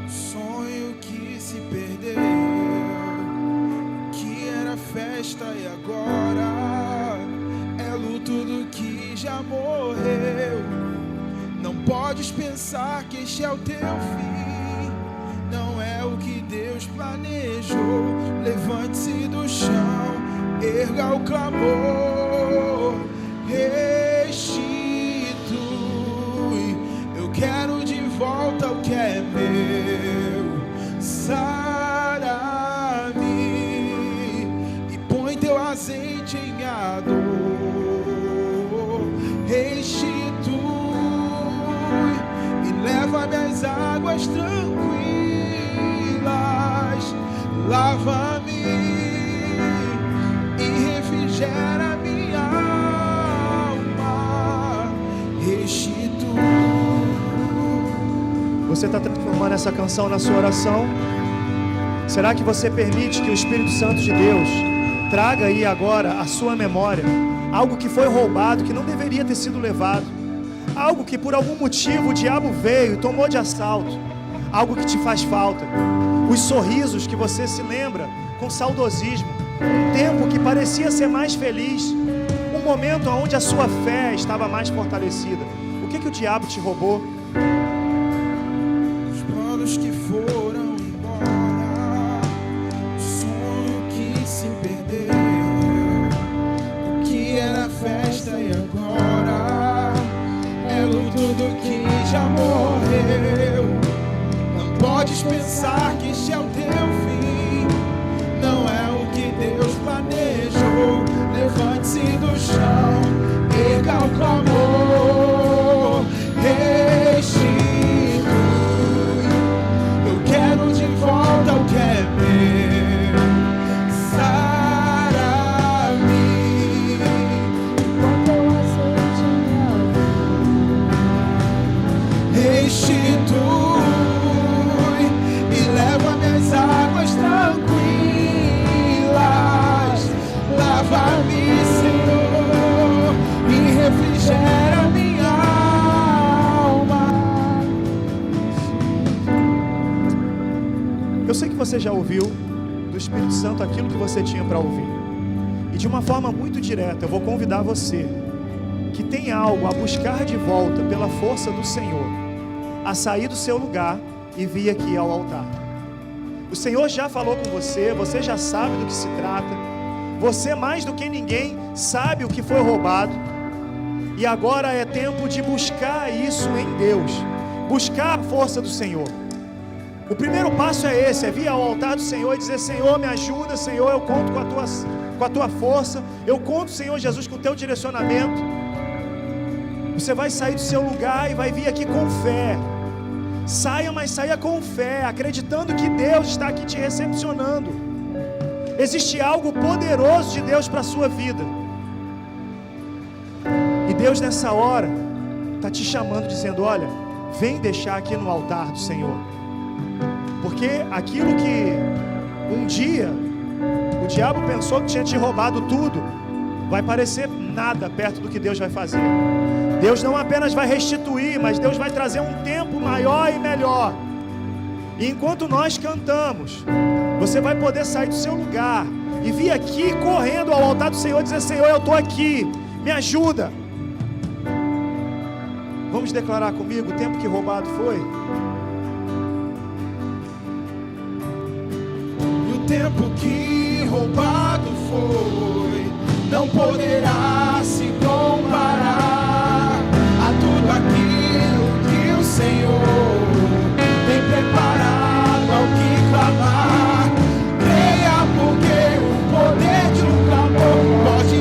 o sonho que se perdeu, que era festa e agora é luto do que já morreu. Não podes pensar que este é o teu fim, não é o que Deus planejou. Levante-se do chão, erga o clamor, restitui. Eu quero de volta o que é meu. Sara-me e põe teu azeite em ador. Restitui e leva-me às águas tranquilas. Lava-me e refrigera minha alma. Restitui. Você está transformando essa canção na sua oração? Será que você permite que o Espírito Santo de Deus traga aí agora a sua memória algo que foi roubado, que não deveria ter sido levado, algo que por algum motivo o diabo veio e tomou de assalto, algo que te faz falta, os sorrisos que você se lembra com saudosismo, um tempo que parecia ser mais feliz, um momento onde a sua fé estava mais fortalecida. O que o diabo te roubou? Os planos que foram embora, o sonho que se perdeu, o que era festa e agora é luto do que já morreu. Não podes pensar que este é o teu fim, não é o que Deus planejou. Levante-se do chão, erga o clamor, restitui. Eu quero de volta o que é meu. Sara-me, põe teu azeite em ador. Restitui e leva-me às águas Eu sei que você já ouviu do Espírito Santo aquilo que você tinha para ouvir. E de uma forma muito direta, eu vou convidar você que tem algo a buscar de volta pela força do Senhor, a sair do seu lugar e vir aqui ao altar. O Senhor já falou com você, você já sabe do que se trata. Você mais do que ninguém sabe o que foi roubado. E agora é tempo de buscar isso em Deus, buscar a força do Senhor. O primeiro passo é esse, é vir ao altar do Senhor e dizer: Senhor, me ajuda, Senhor, eu conto com a tua força, eu conto, Senhor Jesus, com o teu direcionamento. Você vai sair do seu lugar e vai vir aqui com fé. Saia, mas saia com fé, acreditando que Deus está aqui te recepcionando. Existe algo poderoso de Deus para a sua vida. E Deus nessa hora está te chamando, dizendo: olha, vem deixar aqui no altar do Senhor. Porque aquilo que um dia o diabo pensou que tinha te roubado tudo, vai parecer nada perto do que Deus vai fazer. Deus não apenas vai restituir, mas Deus vai trazer um tempo maior e melhor. E enquanto nós cantamos, você vai poder sair do seu lugar e vir aqui correndo ao altar do Senhor e dizer: Senhor, eu estou aqui, me ajuda. Vamos declarar comigo o tempo que roubado foi? O tempo que roubado foi não poderá se comparar a tudo aquilo que o Senhor tem preparado ao que clamar. Creia, porque o poder de um clamor pode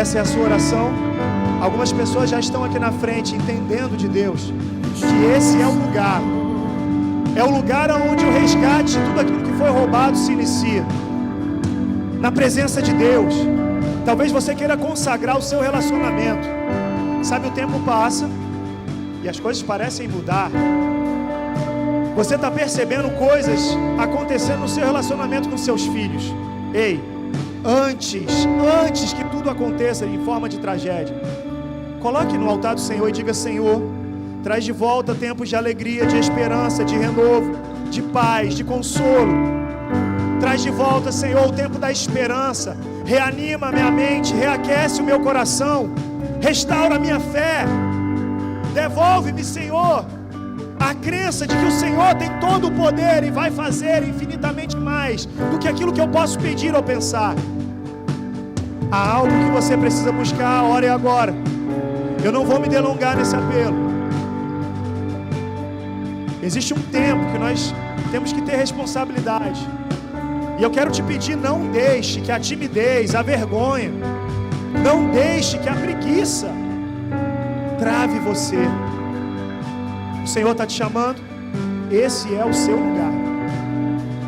Essa é a sua oração. Algumas pessoas já estão aqui na frente entendendo de Deus que esse é o lugar. É o lugar onde o resgate de tudo aquilo que foi roubado se inicia. Na presença de Deus. Talvez você queira consagrar o seu relacionamento. Sabe, o tempo passa e as coisas parecem mudar. Você está percebendo coisas acontecendo no seu relacionamento com seus filhos. Ei, antes que tudo aconteça em forma de tragédia, coloque no altar do Senhor e diga: Senhor, traz de volta tempos de alegria, de esperança, de renovo, de paz, de consolo. Traz de volta, Senhor, o tempo da esperança. Reanima a minha mente, reaquece o meu coração, restaura a minha fé. Devolve-me, Senhor, a crença de que o Senhor tem todo o poder e vai fazer infinitamente mais do que aquilo que eu posso pedir ou pensar. Há algo que você precisa buscar, a hora é agora. Eu não vou me delongar nesse apelo. Existe um tempo que nós temos que ter responsabilidade. E eu quero te pedir: não deixe que a timidez, a vergonha, não deixe que a preguiça trave você. O Senhor está te chamando. Esse é o seu lugar.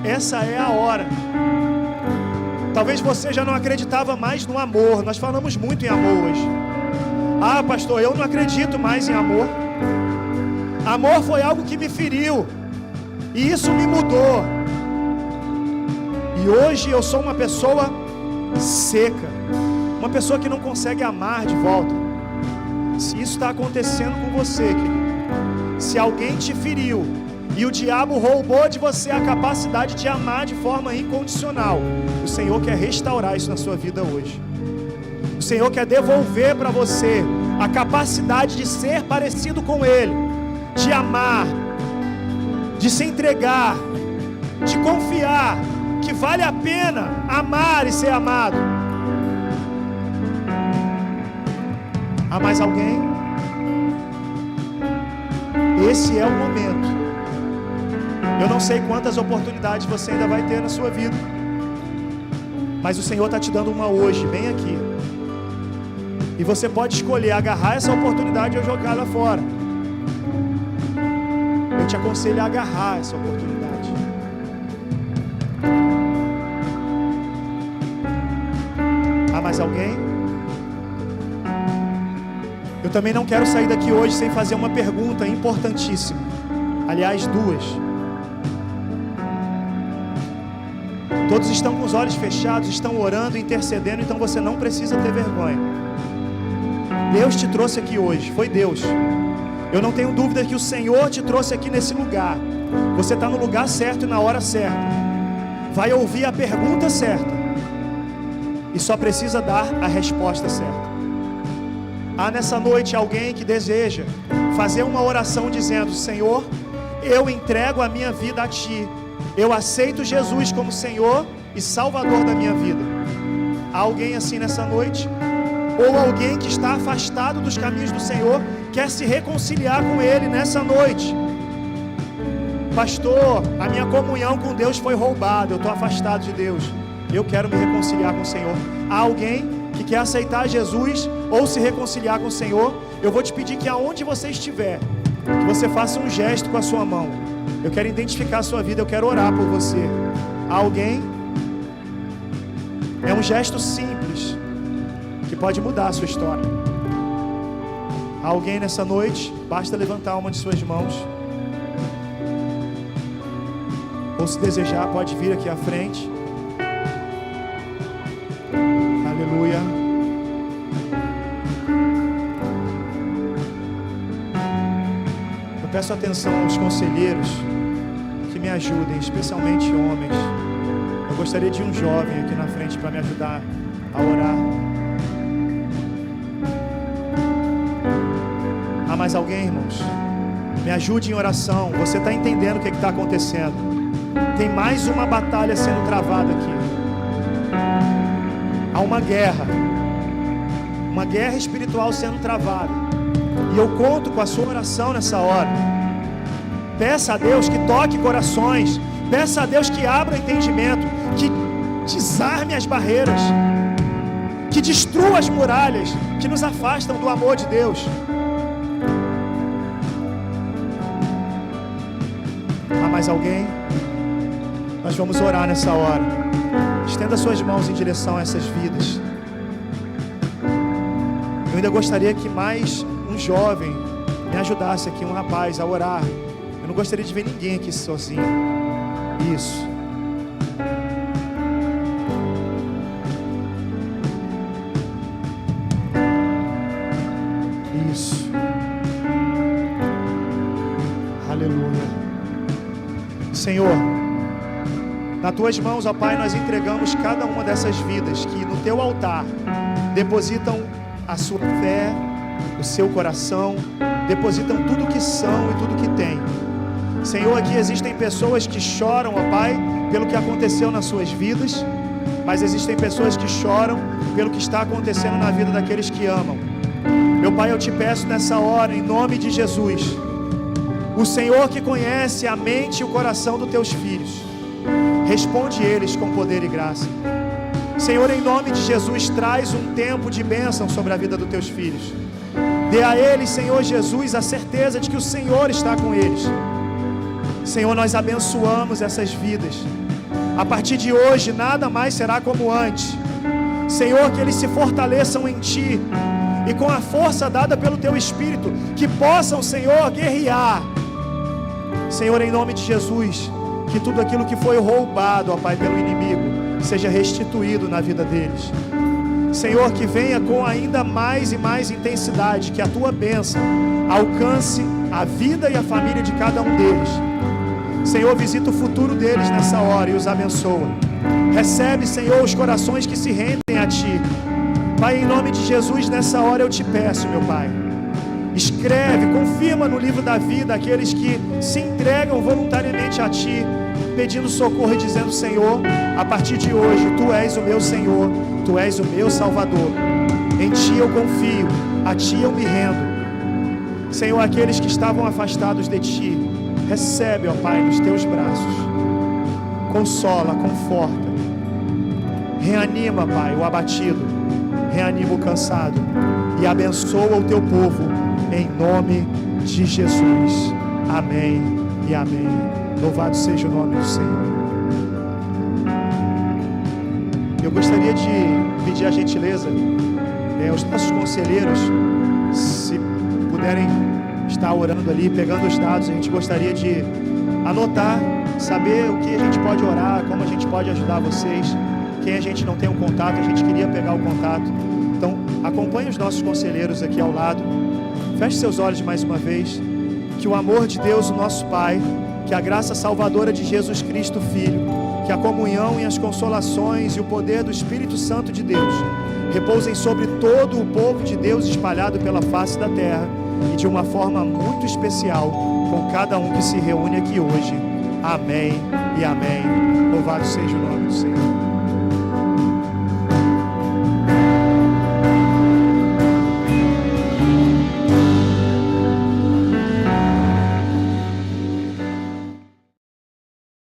Essa é a hora. Talvez você já não acreditava mais no amor. Nós falamos muito em amor hoje. Ah, pastor, eu não acredito mais em amor. Amor foi algo que me feriu, e isso me mudou. E hoje eu sou uma pessoa seca, uma pessoa que não consegue amar de volta. Se isso está acontecendo com você, querido, se alguém te feriu e o diabo roubou de você a capacidade de amar de forma incondicional, o Senhor quer restaurar isso na sua vida hoje. O Senhor quer devolver para você a capacidade de ser parecido com Ele, de amar, de se entregar, de confiar que vale a pena amar e ser amado. Há mais alguém? Esse é o momento. Eu não sei quantas oportunidades você ainda vai ter na sua vida. Mas o Senhor está te dando uma hoje, bem aqui. E você pode escolher agarrar essa oportunidade ou jogar ela fora. Eu te aconselho a agarrar essa oportunidade. Há mais alguém? Eu também não quero sair daqui hoje sem fazer uma pergunta importantíssima. Aliás, duas. Todos estão com os olhos fechados, estão orando, intercedendo, então você não precisa ter vergonha. Deus te trouxe aqui hoje, foi Deus. Eu não tenho dúvida que o Senhor te trouxe aqui nesse lugar. Você está no lugar certo e na hora certa. Vai ouvir a pergunta certa. E só precisa dar a resposta certa. Há nessa noite alguém que deseja fazer uma oração dizendo: Senhor, eu entrego a minha vida a Ti. Eu aceito Jesus como Senhor e Salvador da minha vida. Há alguém assim nessa noite? Ou alguém que está afastado dos caminhos do Senhor, quer se reconciliar com Ele nessa noite? Pastor, a minha comunhão com Deus foi roubada, eu estou afastado de Deus. Eu quero me reconciliar com o Senhor. Há alguém que quer aceitar Jesus ou se reconciliar com o Senhor? Eu vou te pedir que aonde você estiver, que você faça um gesto com a sua mão. Eu quero identificar a sua vida, eu quero orar por você. Há alguém? É um gesto simples que pode mudar a sua história. Há alguém nessa noite? Basta levantar uma de suas mãos. Ou se desejar, pode vir aqui à frente. Aleluia. Eu peço atenção aos conselheiros que me ajudem, especialmente homens. Eu gostaria de um jovem aqui na frente para me ajudar a orar. Há mais alguém, irmãos? Me ajude em oração. Você está entendendo o que está acontecendo? Tem mais uma batalha sendo travada aqui. Há uma guerra espiritual sendo travada. E eu conto com a sua oração nessa hora. Peça a Deus que toque corações. Peça a Deus que abra o entendimento, que desarme as barreiras, que destrua as muralhas que nos afastam do amor de Deus. Há mais alguém? Nós vamos orar nessa hora. Estenda suas mãos em direção a essas vidas. Eu ainda gostaria que mais um jovem me ajudasse aqui, um rapaz, a orar. Eu não gostaria de ver ninguém aqui sozinho. Isso. Isso. Aleluia. Senhor, nas Tuas mãos, ó Pai, nós entregamos cada uma dessas vidas que no Teu altar depositam a sua fé, o seu coração, depositam tudo que são e tudo que têm. Senhor, aqui existem pessoas que choram, ó Pai, pelo que aconteceu nas suas vidas, mas existem pessoas que choram pelo que está acontecendo na vida daqueles que amam. Meu Pai, eu te peço nessa hora, em nome de Jesus, o Senhor que conhece a mente e o coração dos teus filhos, responde eles com poder e graça. Senhor, em nome de Jesus, traz um tempo de bênção sobre a vida dos teus filhos. Dê a eles, Senhor Jesus, a certeza de que o Senhor está com eles. Senhor, nós abençoamos essas vidas. A partir de hoje, nada mais será como antes. Senhor, que eles se fortaleçam em Ti e com a força dada pelo Teu Espírito, que possam, Senhor, guerrear. Senhor, em nome de Jesus, que tudo aquilo que foi roubado, ó Pai, pelo inimigo, seja restituído na vida deles. Senhor, que venha com ainda mais e mais intensidade, que a Tua bênção alcance a vida e a família de cada um deles. Senhor, visita o futuro deles nessa hora e os abençoa. Recebe, Senhor, os corações que se rendem a Ti. Pai, em nome de Jesus, nessa hora eu te peço, meu Pai, escreve, confirma no livro da vida aqueles que se entregam voluntariamente a Ti, pedindo socorro e dizendo: Senhor, a partir de hoje, Tu és o meu Senhor, Tu és o meu Salvador. Em Ti eu confio, a Ti eu me rendo. Senhor, aqueles que estavam afastados de Ti, recebe, ó Pai, nos Teus braços. Consola, conforta. Reanima, Pai, o abatido, reanima o cansado e abençoa o teu povo, em nome de Jesus. Amém e amém. Louvado seja o nome do Senhor. Eu gostaria de pedir a gentileza, os nossos conselheiros, se puderem estar orando ali, pegando os dados, a gente gostaria de anotar, saber o que a gente pode orar, como a gente pode ajudar vocês. Quem a gente não tem um contato, a gente queria pegar o contato. Então, acompanhe os nossos conselheiros aqui ao lado. Feche seus olhos mais uma vez. Que o amor de Deus, o nosso Pai, que a graça salvadora de Jesus Cristo, Filho, que a comunhão e as consolações e o poder do Espírito Santo de Deus repousem sobre todo o povo de Deus espalhado pela face da terra e de uma forma muito especial com cada um que se reúne aqui hoje. Amém e amém. Louvado seja o nome do Senhor.